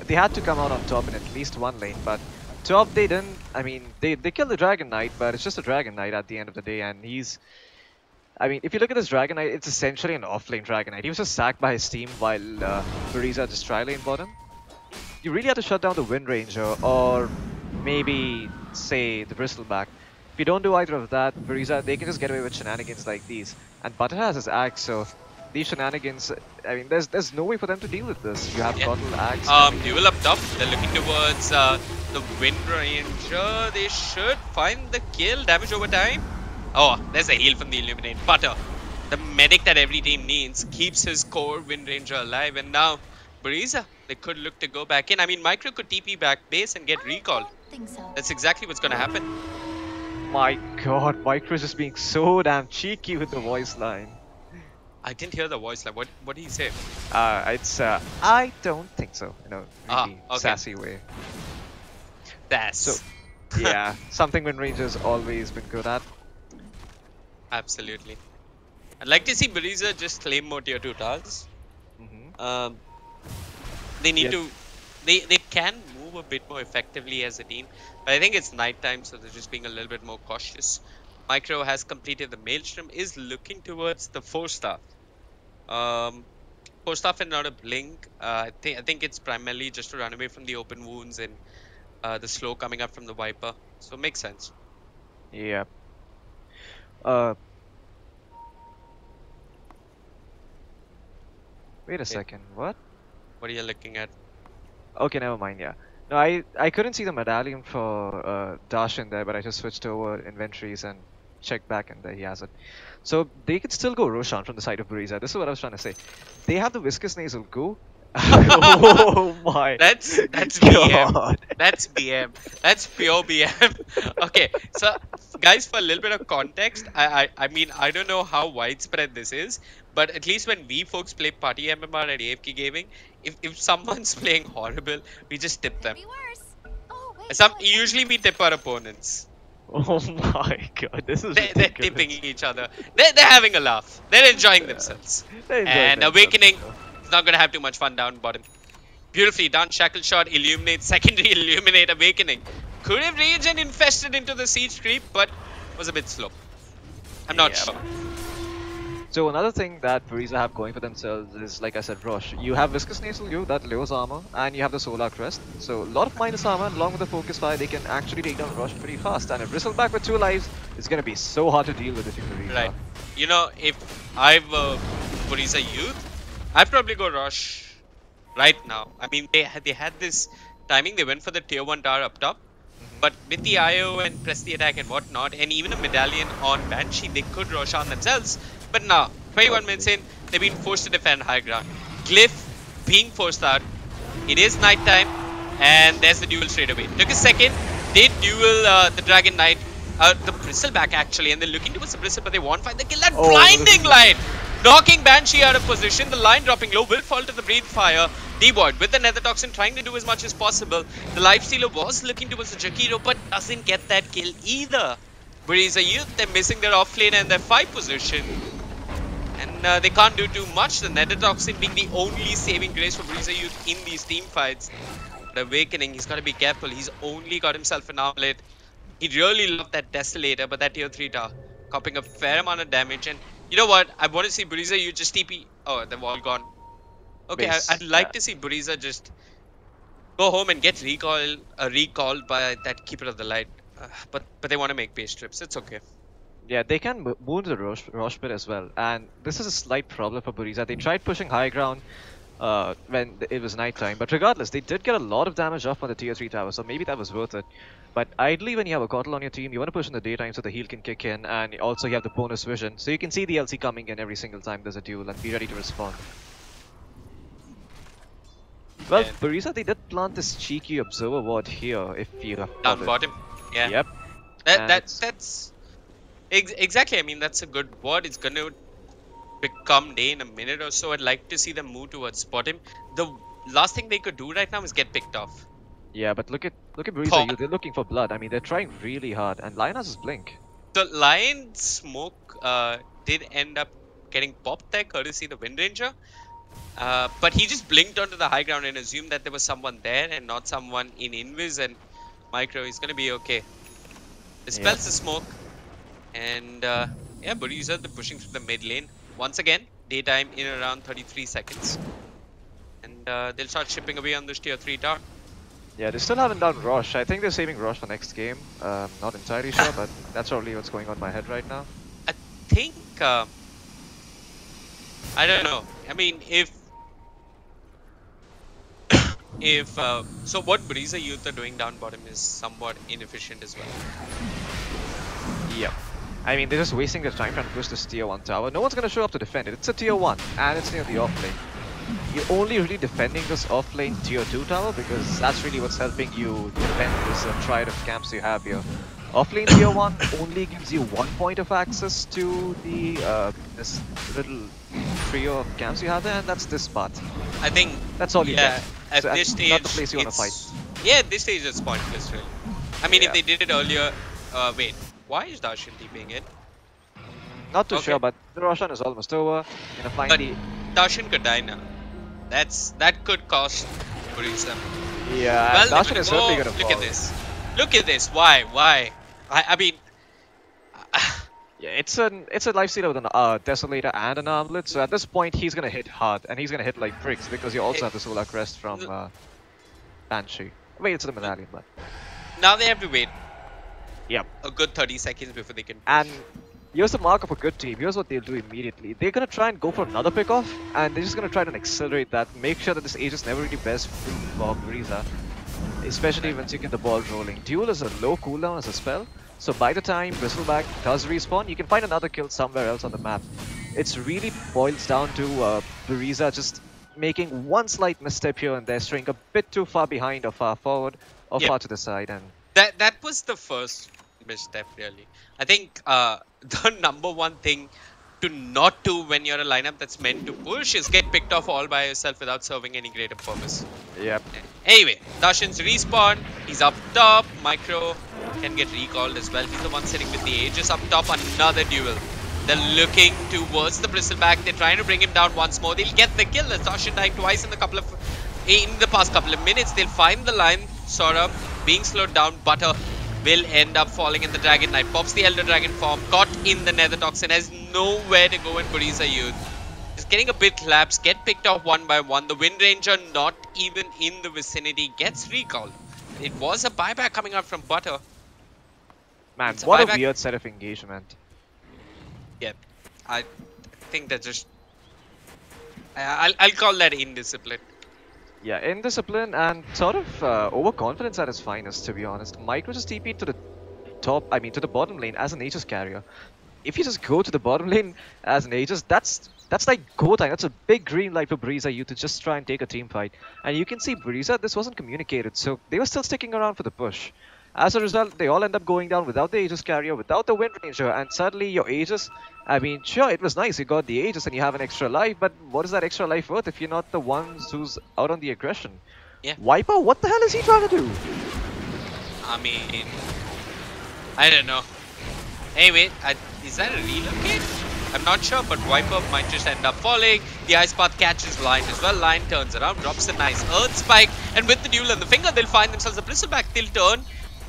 they had to come out on top in at least one lane, but top they didn't. I mean, they killed the Dragon Knight, but it's just a Dragon Knight at the end of the day, and he's... I mean, if you look at this Dragon Knight, it's essentially an off-lane Dragon Knight. He was just sacked by his team while Buriza just tri-lane bottom. You really had to shut down the Wind Ranger, or maybe, say, the Bristleback. If you don't do either of that, Buriza, they can just get away with shenanigans like these. And Butter has his axe, so these shenanigans, I mean, there's no way for them to deal with this. You have Yeah. Cottle, Axe. Duel up top. They're looking towards the Wind Ranger. They should find the kill. Damage over time. Oh, there's a heal from the Illuminate. Butter, the medic that every team needs, keeps his core Wind Ranger alive. And now, Buriza, they could look to go back in. I mean, Micro could TP back base and get recalled. That's exactly what's going to happen. My god, Micro is just being so damn cheeky with the voice line. I didn't hear the voice line. What did he say? It's I don't think so. You know, really okay. sassy way. That's So, yeah, something Wind Ranger's always been good at. absolutely. I'd like to see Buriza just claim more tier 2 towers. They need to. They can move a bit more effectively as a team, but I think it's nighttime, so they're just being a little bit more cautious. Micro has completed the Maelstrom, is looking towards the 4-star. 4-star and not a blink. I think it's primarily just to run away from the open wounds and the slow coming up from the Viper. So it makes sense. Yeah. Wait a second. What? What are you looking at? Okay, never mind. Yeah. No, I couldn't see the medallion for Dash in there, but I just switched over inventories and checked back, and there he has it. So they could still go Roshan from the side of Buriza. This is what I was trying to say. They have the Viscous Nasal go. Oh my. That's God. BM. That's BM. That's pure BM. Okay, so guys, for a little bit of context, I mean, I don't know how widespread this is, but at least when we folks play party MMR at AFK Gaming, if someone's playing horrible, we just tip them. Usually we tip our opponents. Oh my god, this is They're tipping each other. They're having a laugh. They're enjoying themselves. And Awakening is not going to have too much fun down bottom. Beautifully done. Shackle shot, Illuminate, secondary Illuminate, Awakening. Could have raged and infested into the siege creep, but was a bit slow. I'm not sure. So another thing that Buriza have going for themselves is, like I said, Rush. You have Viscous Nasal U, that lowers armor, and you have the Solar Crest. So a lot of minus armor, and along with the Focus Fire, they can actually take down Rush pretty fast. And if Bristleback with 2 lives, it's gonna be so hard to deal with if you Buriza. Right. You know, if I were Buriza youth, I'd probably go Rush right now. I mean, they had this timing. They went for the tier 1 tower up top. But with the IO and press the attack and whatnot, and even a medallion on Banshee, they could rush on themselves. But now, 21 minutes in, they've been forced to defend high ground. Glyph being forced out. It is nighttime, and there's the duel straight away. Took a second. They duel the Dragon Knight, the Bristleback actually, and they're looking towards the Bristle, but they won't find the kill. That blinding light! Knocking Banshee out of position. The line dropping low will fall to the Breathe Fire. D-Void with the Nether Toxin trying to do as much as possible. The Lifestealer was looking towards the Jakiro, but doesn't get that kill either. Buriza Youth, they're missing their off lane and their 5 position. And they can't do too much. The Nether Toxin being the only saving grace for Buriza Youth in these team fights. But Awakening, he's got to be careful. He's only got himself an armlet. He really loved that Desolator, but that tier 3 tower, copying a fair amount of damage. And you know what? I want to see Buriza Youth just TP. Oh, they've all gone. Okay, I'd like to see Buriza just go home and get recalled by that Keeper of the Light. But they want to make base trips. It's okay. Yeah, they can move to the Rosh pit as well. And this is a slight problem for Buriza. They tried pushing high ground when it was nighttime. But regardless, they did get a lot of damage off on the tier 3 tower. So maybe that was worth it. But ideally, when you have a Kotl on your team, you want to push in the daytime so the heal can kick in. And also you have the bonus vision. So you can see the LC coming in every single time there's a duel and be ready to respond. Well, Buriza, they did plant this cheeky observer ward here, if you have down bottom. Yeah. Yep. That's exactly. I mean, that's a good ward. It's gonna become day in a minute or so. I'd like to see them move towards bottom. The last thing they could do right now is get picked off. Yeah, but look at Buriza. They're looking for blood. I mean, they're trying really hard, and Lion has his blink. The Lion smoke did end up getting popped there, courtesy the Wind Ranger. But he just blinked onto the high ground and assumed that there was someone there and not someone in Invis, and Micro is going to be okay. Dispels the smoke. And yeah, Buriza, they're pushing through the mid lane. Once again, daytime in around 33 seconds. And they'll start chipping away on this tier 3 tower. Yeah, they still haven't done Rosh. I think they're saving Rosh for next game. Not entirely sure, but that's probably what's going on in my head right now. I think... I don't know. I mean, so what Buriza Youth are doing down bottom is somewhat inefficient as well. Yep. I mean, they're just wasting their time trying to push this tier 1 tower. No one's gonna show up to defend it. It's a tier 1, and it's near the off lane. You're only really defending this off lane tier 2 tower because that's really what's helping you defend this triad of camps you have here. Off lane tier 1 only gives you 1 point of access to the this little trio of camps you have there, and that's this part. I think that's all you get. At So this stage, not the place you want to fight. Yeah, at this stage it's pointless, really. I mean, if they did it earlier, wait, why is Darshan TPing it? Not too sure, but the Roshan is almost over. But Darshan could die now. That could cost Buriza. Yeah, well, Darshan is certainly gonna fall. Look at this. Look at this. Why? I mean. Yeah, it's a life stealer with a Desolator and an Armlet, so at this point he's gonna hit hard, and he's gonna hit like bricks because you also have the Solar Crest from Banshee. Wait, it's the Medallion, but... Now they have to wait. Yep. A good 30 seconds before they can... And here's the mark of a good team. Here's what they'll do immediately. They're gonna try and go for another pickoff, and they're just gonna try and accelerate that, make sure that this Aegis never really bears fruit for Buriza. Especially once you get the ball rolling. Duel is a low cooldown as a spell, so by the time Bristleback does respawn, you can find another kill somewhere else on the map. It's really boils down to Buriza just making one slight misstep here and there, straying a bit too far behind or far forward or far to the side. And that was the first misstep, really. I think the number one thing to not do when you're a lineup that's meant to push is get picked off all by yourself without serving any greater purpose. Yep. Anyway, Darshan's respawn. He's up top. Micro can get recalled as well. He's the one sitting with the Aegis up top. Another duel. They're looking towards the Bristleback. They're trying to bring him down once more. They'll get the kill. Darshan dying twice in the past couple of minutes. They'll find the line. Sora being slowed down. Butter will end up falling in the Dragon Knight. Pops the Elder Dragon form. Caught in the Nether Toxin. Has nowhere to go in Buriza Youth. Is getting a bit lapsed. Get picked off one by one. The Wind Ranger not even in the vicinity. Gets recalled. It was a buyback coming out from Butter. Man, what a weird set of engagement. Yeah, I think that just... I'll call that indiscipline. Yeah, indiscipline and sort of overconfidence at its finest, to be honest. Micro just TP'd to the to the bottom lane as an Aegis carrier. If you just go to the bottom lane as an Aegis, that's like go time. That's a big green light for Buriza Youth to just try and take a team fight. And you can see Buriza, this wasn't communicated, so they were still sticking around for the push. As a result, they all end up going down without the Aegis carrier, without the Wind Ranger, and suddenly your Aegis, I mean, sure, it was nice, you got the Aegis and you have an extra life, but what is that extra life worth if you're not the ones who's out on the aggression? Yeah. Viper, what the hell is he trying to do? I mean, I don't know. Anyway, is that a relocate? I'm not sure, but Viper might just end up falling. The Ice Path catches Lion as well. Lion turns around, drops a nice Earth Spike, and with the duel on the finger, they'll find themselves a Bristleback. They'll turn.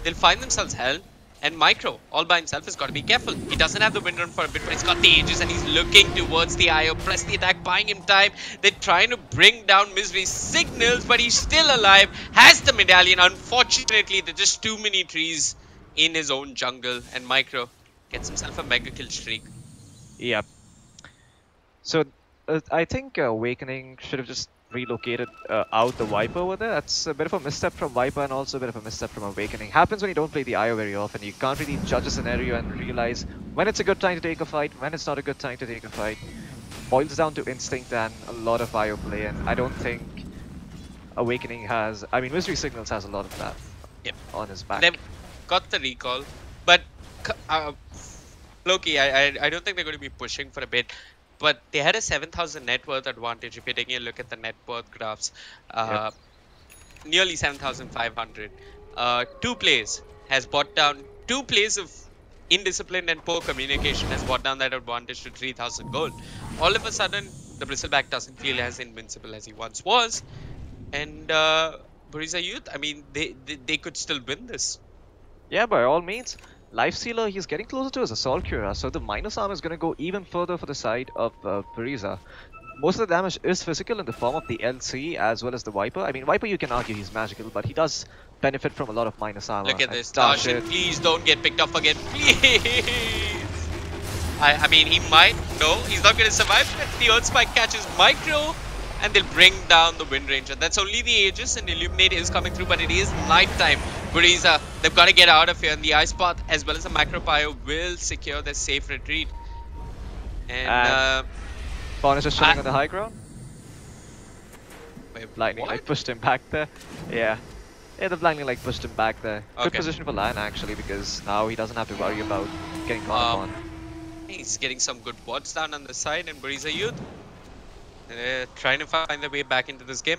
They'll find themselves hell, and Micro, all by himself, has got to be careful. He doesn't have the wind run for a bit, but he's got the Aegis, and he's looking towards the IO. Press the attack, buying him time. They're trying to bring down Misery's signals, but he's still alive. Has the medallion. Unfortunately, there's just too many trees in his own jungle, and Micro gets himself a mega kill streak. Yep. So, I think Awakening should have just relocated out the Viper over there. That's a bit of a misstep from Viper and also a bit of a misstep from Awakening. Happens when you don't play the IO very often. You can't really judge a scenario and realize when it's a good time to take a fight, when it's not a good time to take a fight. Boils down to instinct and a lot of IO play, and I don't think Awakening has... I mean, Mystery Signals has a lot of that on his back. They've got the recall, but Loki, I don't think they're going to be pushing for a bit. But they had a 7,000 net worth advantage if you're taking a look at the net worth graphs. Nearly 7,500. 2 plays has brought down, 2 plays of indiscipline and poor communication has brought down that advantage to 3,000 gold. All of a sudden, the Bristleback doesn't feel as invincible as he once was. And Buriza Youth, I mean, they could still win this. Yeah, by all means. Lifestealer, he's getting closer to his Assault Cura, so the minus armor is going to go even further for the side of Buriza. Most of the damage is physical in the form of the LC as well as the Viper. I mean, Viper you can argue he's magical, but he does benefit from a lot of minus armor. Look at this, Darshan, please don't get picked off again, please! I mean, he might. No, he's not going to survive. But the Earth Spike catches Micro, and they'll bring down the Wind Ranger. That's only the Aegis, and Illuminate is coming through, but it is nighttime. Buriza, they've got to get out of here, and the Ice Path as well as the Macro Pyro will secure their safe retreat. And Fawn is just chilling on the high ground. wait, Lightning what? like pushed him back there. Yeah. Yeah, the Blinding like pushed him back there. Good Okay. position for Lion actually, because now he doesn't have to worry about getting caught upon. He's getting some good wards down on the side, and Buriza Youth trying to find their way back into this game.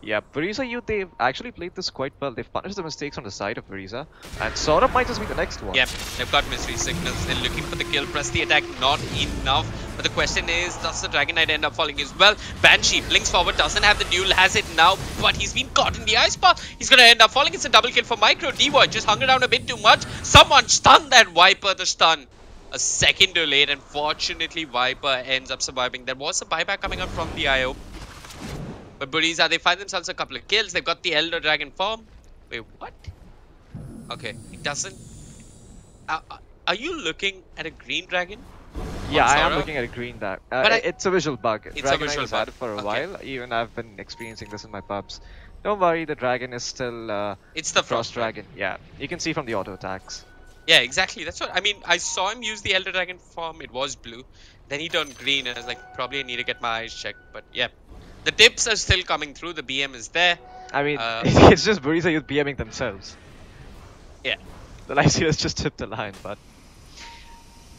Yeah, Buriza Youth, they've actually played this quite well. They've punished the mistakes on the side of Buriza, and Saurabh might just be the next one. Yep, they've got mystery signals. They're looking for the kill. Press the attack, not enough. But the question is, does the Dragon Knight end up falling as well? Banshee blinks forward, doesn't have the duel, has it now, but he's been caught in the Ice Path. He's going to end up falling. It's a double kill for Micro. D-Boy just hung around a bit too much. Someone stunned that Viper, the stun. A second too late, and fortunately Viper ends up surviving. There was a buyback coming out from the IO. But Buriza, they find themselves a couple of kills. They've got the Elder Dragon form. Wait, what? Okay, it doesn't... are you looking at a green dragon? Yeah, I am Saurabh? looking at a green that. But It's a visual bug. It's a Dragon Knight visual has had bug. it for a Okay. while. Even I've been experiencing this in my pubs. Don't worry, the dragon is still It's the Frost Dragon. Yeah, you can see from the auto attacks. Yeah, exactly. That's what I mean. I saw him use the Elder Dragon form. It was blue. Then he turned green, and I was like, probably I need to get my eyes checked. But yeah, the tips are still coming through. The BM is there. I mean, Uh, it's just Buriza Youth BMing themselves. Yeah. The Lifestealers just tipped the line, but...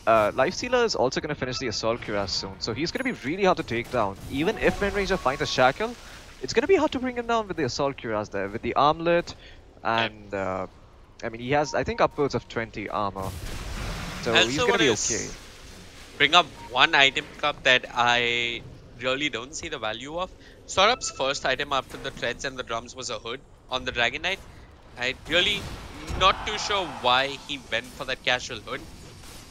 Lifestealer is also going to finish the Assault Cuirass soon, so he's going to be really hard to take down. Even if Wind Ranger finds a Shackle, it's going to be hard to bring him down with the Assault Cuirass there, with the Armlet, and... I mean, he has, I think, upwards of 20 armor. So I he's also going to be wanna okay. Bring up one item cup that I really don't see the value of. Saurabh's first item after the treads and the drums was a hood on the Dragon Knight. I really not too sure why he went for that casual hood.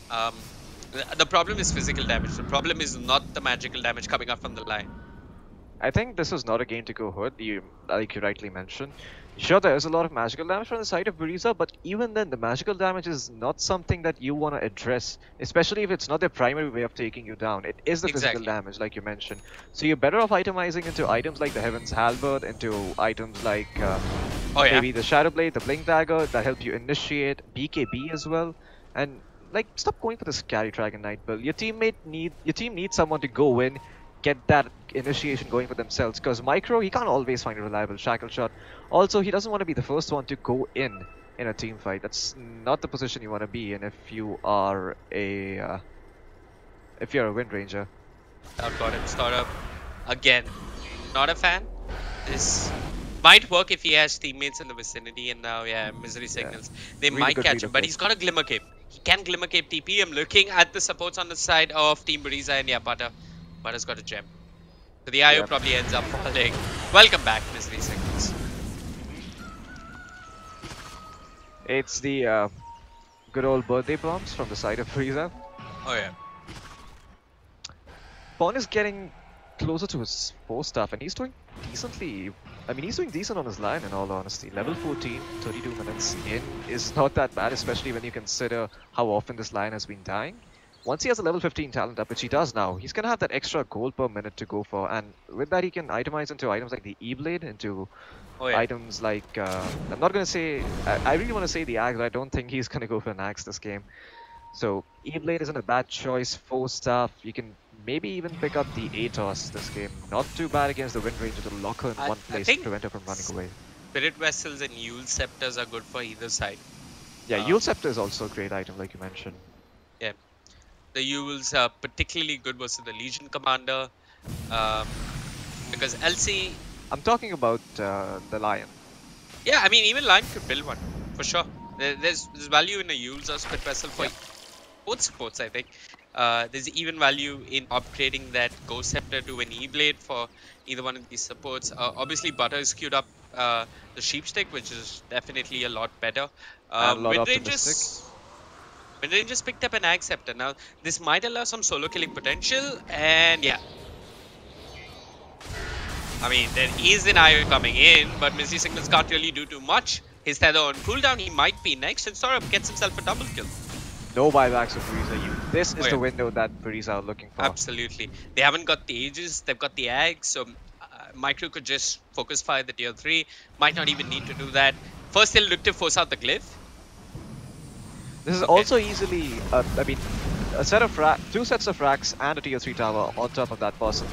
The problem is physical damage. The problem is not the magical damage coming out from the line. I think this is not a game to go hood, like you rightly mentioned. Sure, there is a lot of magical damage from the side of Buriza, but even then, the magical damage is not something that you want to address, especially if it's not their primary way of taking you down. It is the physical damage, like you mentioned. So you're better off itemizing into items like the Heaven's Halberd, into items like maybe the Shadow Blade, the Blink Dagger, that help you initiate, BKB as well, and like stop going for this carry Dragon Knight build. Your team needs someone to go in, get that initiation going for themselves, because Micro, he can't always find a reliable shackle shot. Also, he doesn't want to be the first one to go in a team fight. That's not the position you want to be in if you are a Wind Ranger. Got him started up again. Not a fan. This might work if he has teammates in the vicinity, and now misery signals. They Really might good catch read him, of but it. he's got a Glimmer Cape. He can Glimmer Cape TP. I'm looking at the supports on the side of Team Buriza, and Butter's got a gem. So the IO probably ends up falling. Welcome back, misery signals. It's the good old birthday bombs from the side of Buriza. Oh yeah. Pawn is getting closer to his 4 stuff, and he's doing decently. I mean, he's doing decent on his line, in all honesty. Level 14, 32 minutes in is not that bad, especially when you consider how often this line has been dying. Once he has a level 15 talent up, which he does now, he's going to have that extra gold per minute to go for, and with that he can itemize into items like the E-Blade, into items like, I'm not going to say, I really want to say the Axe, but I don't think he's going to go for an Axe this game. So, E-Blade isn't a bad choice, 4 stuff, you can maybe even pick up the Atos this game. Not too bad against the Wind Ranger to lock her in one place to prevent her from running away. Spirit Vessels and Yule Scepters are good for either side. Yeah, Yule Scepter is also a great item, like you mentioned. Yeah. The Yules are particularly good versus the Legion Commander. Because LC... I'm talking about the Lion. Yeah, I mean, even Lion could build one, for sure. There's value in a Yules or Spirit Vessel for both supports, I think. There's even value in upgrading that Ghost Scepter to an E-Blade for either one of these supports. Obviously, Butter is queued up the Sheep Stick, which is definitely a lot better. Wind Rangers picked up an Ag Scepter. Now, this might allow some solo killing potential, and yeah. I mean, there is an IO coming in, but Misty Signals can't really do too much. His Tether on cooldown, he might be next, and Saurabh gets himself a double kill. No buybacks of Buriza. This is the window that Buriza are looking for. Absolutely. They haven't got the Aegis, they've got the Ag, so Micro could just focus fire the tier 3. Might not even need to do that. First, they'll look to force out the Glyph. This is also easily, I mean, two sets of racks and a tier 3 tower on top of that person.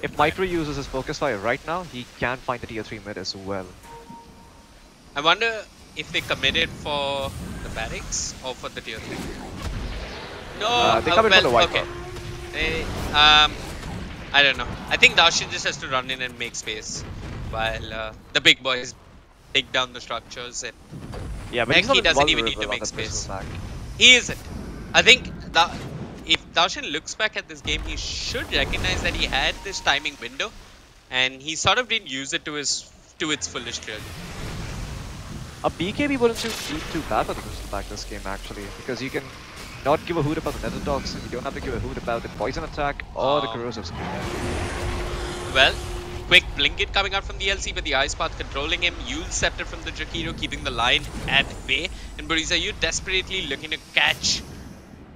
If Micro uses his focus fire right now, he can find the tier 3 mid as well. I wonder if they committed for the barracks or for the tier 3. No, they committed for the Viper. Okay. I don't know. I think Darshan just has to run in and make space while the big boys take down the structures. And yeah, but he doesn't even need to make space. He isn't. I think if Darshan looks back at this game, he should recognize that he had this timing window, and he sort of didn't use it to its fullest really. A BKB wouldn't be too bad for the Crystal back this game actually, because you can not give a hoot about the Nether Toxin, you don't have to give a hoot about the poison attack or the corrosive skill. Well, quick Blinket coming out from the LC, but the Ice Path controlling him. Yule Scepter from the Drakiro keeping the line at bay. And Buriza, you desperately looking to catch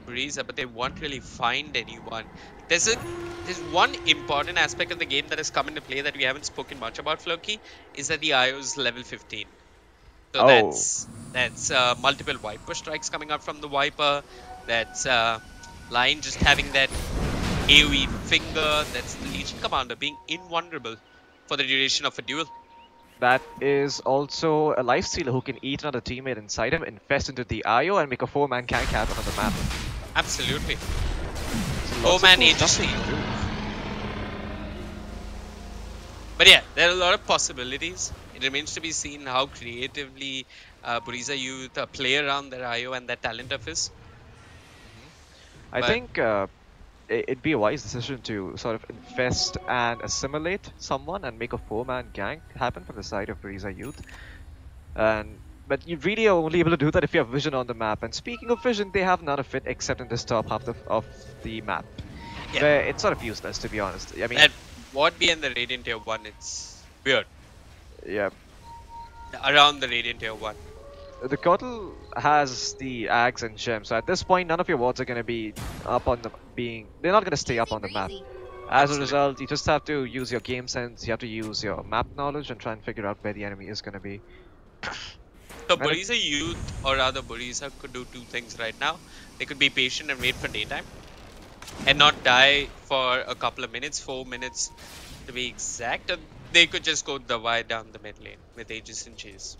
Buriza, but they won't really find anyone. There's one important aspect of the game that has come into play that we haven't spoken much about, Floki, is that the IO is level 15. So that's multiple Viper strikes coming out from the Viper. That's Lion just having that AoE finger. That's the Legion Commander being invulnerable for the duration of a duel. That is also a lifestealer who can eat another teammate inside him, infest into the IO, and make a 4-man gank happen on the map. Absolutely. 4-man Aegis steal. But yeah, there are a lot of possibilities. It remains to be seen how creatively Buriza Youth play around their IO and their talent of his. I think it'd be a wise decision to sort of infest and assimilate someone and make a 4-man gank happen from the side of Buriza Youth. But you really are only able to do that if you have vision on the map. And speaking of vision, they have none of it except in this top half of the map. Yeah. Where it's sort of useless, to be honest. I mean, at what be in the Radiant Tier 1, it's weird. Yeah. Around the Radiant Tier 1. The Kotl has the Ags and Gems, so at this point none of your wards are going to be up on they're not going to stay up on the map. As a result, you just have to use your game sense, you have to use your map knowledge and try and figure out where the enemy is going to be. So Buriza Youth, or rather Buriza, could do two things right now. They could be patient and wait for daytime and not die for a couple of minutes, 4 minutes to be exact. Or they could just go the wide down the mid lane with Aegis and Chase.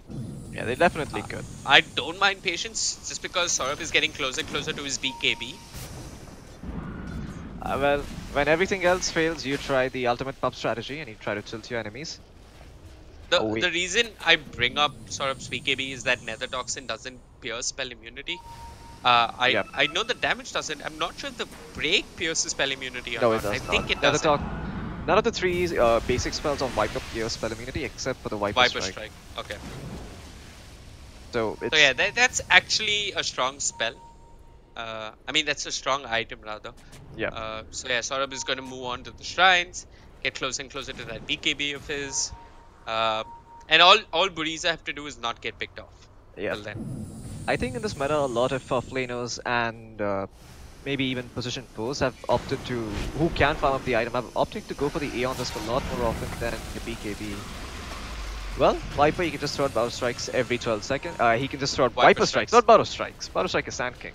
Yeah, they definitely could. I don't mind patience just because Saurabh is getting closer and closer to his BKB. Well, when everything else fails, you try the ultimate pub strategy and you try to tilt your enemies. The reason I bring up Saurabh's BKB is that Nether Toxin doesn't pierce spell immunity. I know the damage doesn't. I'm not sure if the break pierces spell immunity or no, not. It does I think it does. None of the three basic spells on Viper pierce spell immunity except for the Viper Strike. Okay. So yeah, that's actually a strong spell. I mean, that's a strong item rather. Yeah. So yeah, Saurabh is going to move on to the shrines, get closer and closer to that BKB of his. And all Buriza have to do is not get picked off. Yeah. Till then. I think in this meta, a lot of offlaners and maybe even position pros have opted to, who can farm up the item, have opted to go for the Aeon Disc a lot more often than the BKB. Well, Viper, he can just throw out Battle Strikes every 12 seconds. He can just throw out Viper Strikes, not Battle Strikes. Battle Strike is Sand King.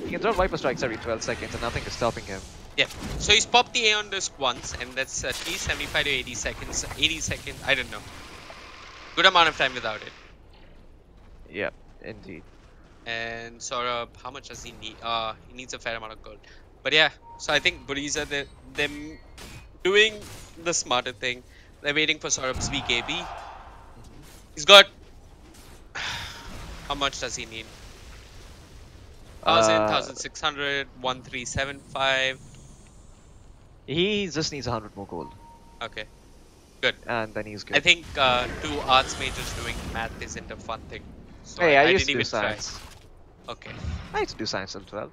He can throw out Viper Strikes every 12 seconds and nothing is stopping him. Yeah, so he's popped the Aeon Disc once, and that's at least 75 to 80 seconds. 80 seconds, I don't know. Good amount of time without it. Yeah, indeed. And Saurabh, how much does he need? He needs a fair amount of gold. But yeah, so I think Buriza, them doing the smarter thing. They're waiting for Saurabh's BKB. He's got... How much does he need? 1,000, 1,600, 1,375. He just needs 100 more gold. Okay, good. And then he's good. I think 2 arts majors doing math isn't a fun thing. So hey, I didn't used to do even science. try. Okay. I used to do science till 12th.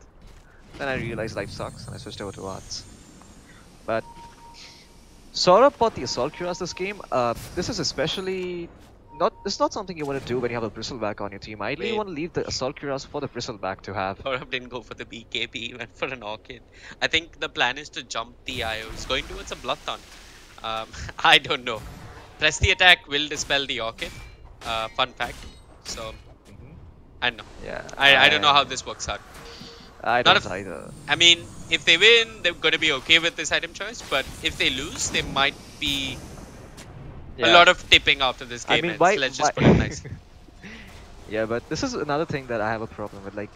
Then I realized life sucks and I switched over to arts. But Saurabh bought the Assault Cuirass this game. This is especially not it's not something you want to do when you have a bristleback on your team. Ideally, you Wait, want to leave the assault cuirass for the bristleback to have. Saurabh didn't go for the BKB, he went for an Orchid. I think the plan is to jump the IO. He's going towards a Bloodthorn. I don't know. Press the attack will dispel the Orchid. Fun fact. So, Mhm. I don't know. Yeah, I don't know how this works out. I Not don't if, either. I mean, if they win, they're going to be okay with this item choice. But if they lose, they might be a Yeah, lot of tipping after this I game mean, ends. why? Let's Why? just put it nicely. Yeah, but this is another thing that I have a problem with. Like,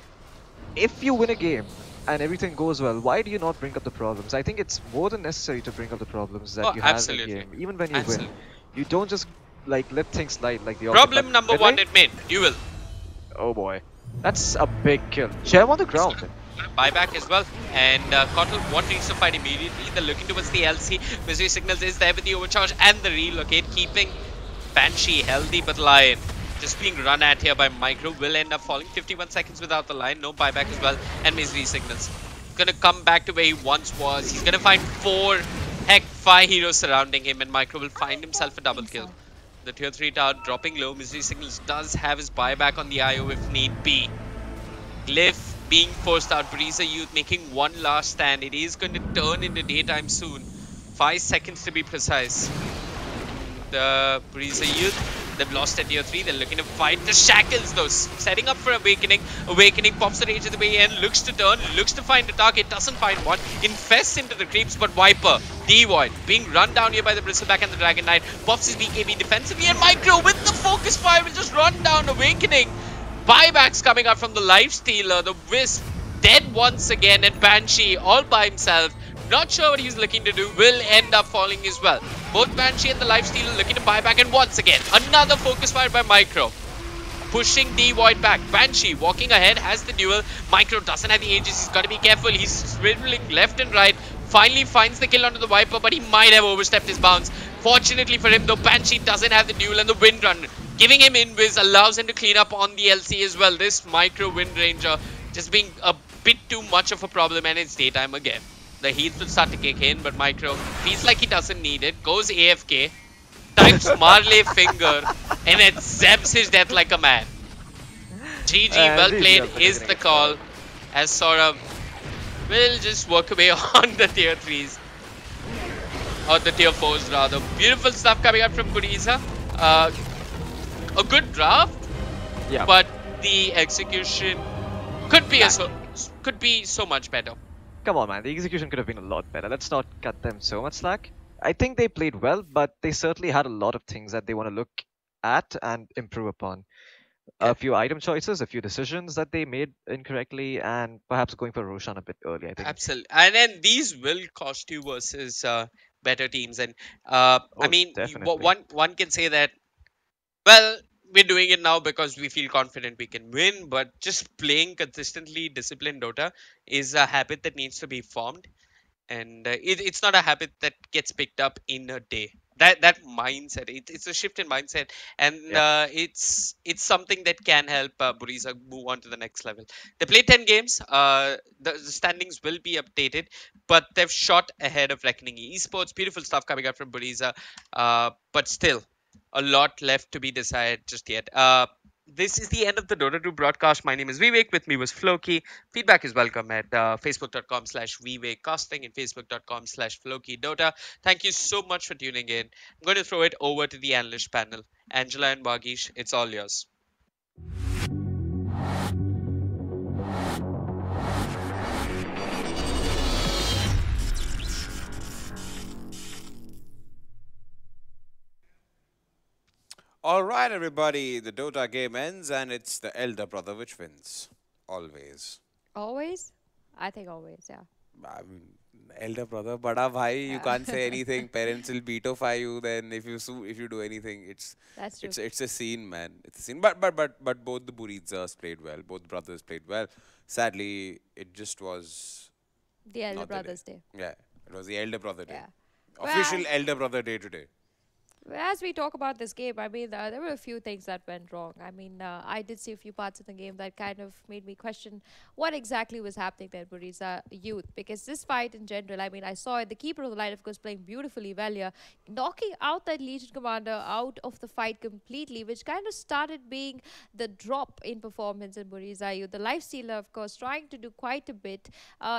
if you win a game and everything goes well, why do you not bring up the problems? I think it's more than necessary to bring up the problems Oh, that you have in a absolutely. game, even when you win. Absolutely. You don't just like let things slide like the Orchid. But Problem number mid lane, one, it made. Duel. oh boy, that's a big kill. Gem on the He's ground. gonna buyback as well. And Cottle won't reach the fight immediately. They're looking towards the LC. Misery Signals is there with the overcharge and the relocate, keeping Banshee healthy, but Lion just being run at here by Micro will end up falling 51 seconds without the line. No buyback as well. And Misery Signals gonna come back to where he once was. He's gonna find 5 heroes surrounding him, and Micro will find himself a double kill. The tier 3 tower dropping low. Misery Signals does have his buyback on the IO if need be. Glyph being forced out. Buriza Youth making one last stand. It is going to turn into daytime soon. 5 seconds to be precise. The Buriza Youth, they've lost at tier 3. They're looking to fight the Shackles though. Setting up for Awakening. Awakening pops the rage at the way in. Looks to turn. Looks to find a target. Doesn't find one. Infests into the creeps, but Viper, D-Void, being run down here by the Bristleback and the Dragon Knight. Pops his BKB defensively, and Micro with the focus fire will just run down Awakening. Buybacks coming out from the Lifestealer, the Wisp dead once again, and Banshee all by himself. Not sure what he's looking to do, will end up falling as well. Both Banshee and the Lifestealer looking to buy back, and once again, another focus fire by Micro. Pushing D-Void back. Banshee walking ahead, has the duel. Micro doesn't have the ages, he's got to be careful. He's swiveling left and right. Finally finds the kill onto the Viper, but he might have overstepped his bounds. Fortunately for him, though, Banshee doesn't have the duel, and the Wind Run giving him invis allows him to clean up on the LC as well. This Micro Wind Ranger just being a bit too much of a problem, and it's daytime again. The heat will start to kick in, but Micro feels like he doesn't need it. Goes AFK, types Marley finger, and it zaps his death like a man. GG, well played is the call, as Saurabh will just work away on the tier 3s. Or the tier 4s rather. Beautiful stuff coming out from Buriza. A good draft, Yeah. but the execution could be so much better. Come on, man. The execution could have been a lot better. Let's not cut them so much slack. I think they played well, but they certainly had a lot of things that they want to look at and improve upon. Yeah. A few item choices, a few decisions that they made incorrectly, and perhaps going for Roshan a bit early, I think. Absolutely, and then these will cost you versus better teams. And Oh, I mean, definitely. one can say that, well, we're doing it now because we feel confident we can win, but just playing consistently disciplined Dota is a habit that needs to be formed, and it's not a habit that gets picked up in a day. That mindset, it's a shift in mindset, and Yeah. it's something that can help Buriza move on to the next level. They played 10 games. The standings will be updated, but they've shot ahead of Reckoning Esports. Beautiful stuff coming out from Buriza, but still a lot left to be decided just yet. This is the end of the Dota 2 broadcast. My name is Vivek. With me was Floki. Feedback is welcome at facebook.com/VivekCasting and facebook.com/FlokiDota. Thank you so much for tuning in. I'm going to throw it over to the analyst panel. Angela and Vagish, it's all yours. All right, everybody. The Dota game ends, and it's the elder brother which wins. Always. Always? I think always, yeah. I mean, elder brother, bada bhai. You Yeah. can't say anything. Parents will beatify you. Then if you do anything, That's true. it's a scene, man. It's a scene. But both the Burizas played well. Both brothers played well. Sadly, it just was The Elder not the day. Brothers Day. Yeah, it was the elder brother day. Yeah. Official Well, elder brother day today. As we talk about this game, I mean, there were a few things that went wrong. I mean, I did see a few parts of the game that kind of made me question what exactly was happening there, Buriza youth. Because this fight in general, I mean, I saw it, the keeper of the line, of course, playing beautifully well here, knocking out that Legion commander out of the fight completely, which kind of started being the drop in performance in Buriza youth. The lifestealer, of course, trying to do quite a bit.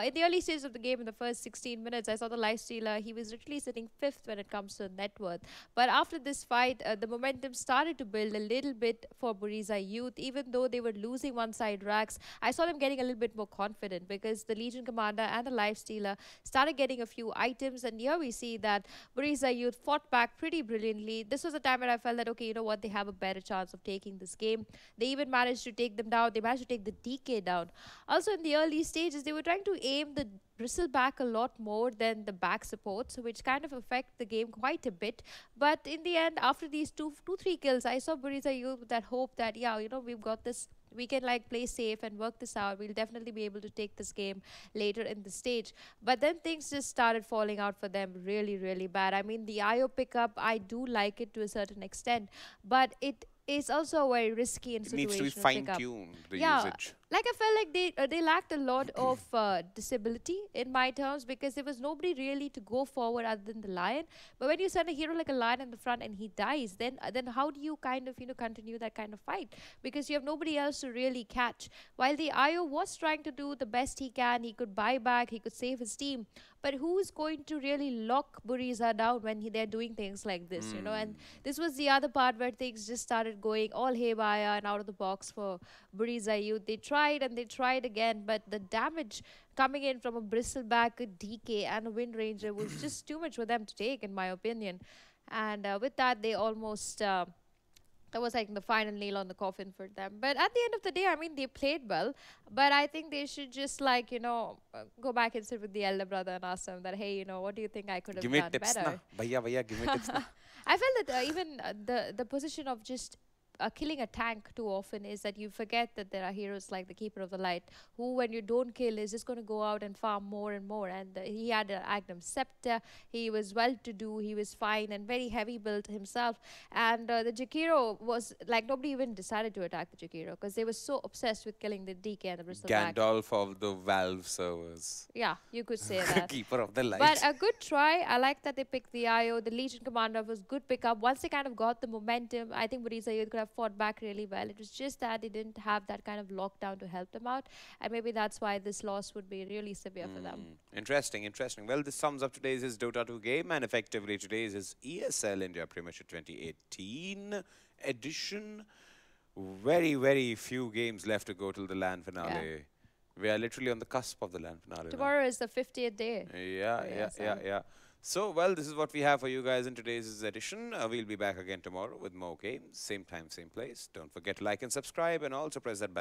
In the early stages of the game, in the first 16 minutes, I saw the lifestealer. He was literally sitting fifth when it comes to net worth. But after this fight, the momentum started to build a little bit for Buriza youth. Even though they were losing one-side racks, I saw them getting a little bit more confident because the Legion Commander and the Lifestealer started getting a few items. And here we see that Buriza youth fought back pretty brilliantly. This was a time when I felt that, okay, you know what, they have a better chance of taking this game. They even managed to take them down. They managed to take the DK down. Also, in the early stages, they were trying to aim the bristle back a lot more than the back support, so which kind of affect the game quite a bit. But in the end, after these three kills, I saw Buriza youth with that hope that, yeah, you know, we've got this, we can like play safe and work this out. We'll definitely be able to take this game later in the stage. But then things just started falling out for them really, really bad. I mean, the IO pickup, I do like it to a certain extent, but it is also a very risky and It needs to be situational pickup. fine-tuned, the Yeah, usage. like I felt like they lacked a lot of disability in my terms, because there was nobody really to go forward other than the lion. But when you send a hero like a lion in the front and he dies, then how do you kind of, you know, continue that kind of fight? Because you have nobody else to really catch. While the IO was trying to do the best he can, he could buy back, he could save his team. But who's going to really lock Buriza down when they're doing things like this, you know? And this was the other part where things just started going all haywire and out of the box for Buriza youth. They tried and they tried again, but the damage coming in from a bristleback, a DK, and a Wind Ranger was just too much for them to take, in my opinion. And with that, they almost that was like the final nail on the coffin for them. But at the end of the day, I mean, they played well. But I think they should just like, you know, go back and sit with the elder brother and ask them that, hey, you know, what do you think I could have Give me done tips, na. better? Bhaiya, give me tips, na. I felt that even the position of just killing a tank too often is that you forget that there are heroes like the Keeper of the Light, who when you don't kill is just going to go out and farm more and more. And he had an Agnum Scepter, he was well to do, he was fine and very heavy built himself. And the Jakiro was like, nobody even decided to attack the Jakiro because they were so obsessed with killing the DK and the Bristleback. Gandalf of the Valve servers. Yeah, you could say that. Keeper of the Light. But a good try. I like that they picked the IO. The Legion Commander was good pickup. Once they kind of got the momentum, I think Buriza youth could have fought back really well. It was just that they didn't have that kind of lockdown to help them out. And maybe that's why this loss would be really severe for them. Interesting, interesting. Well, this sums up today's Dota 2 game, and effectively today's is ESL India Premiership 2018 edition. Very, very few games left to go till the LAN finale. Yeah. We are literally on the cusp of the LAN finale. Tomorrow is the 50th day. Yeah. So, well, this is what we have for you guys in today's edition. We'll be back again tomorrow with more games. Same time, same place. Don't forget to like and subscribe, and also press that bell.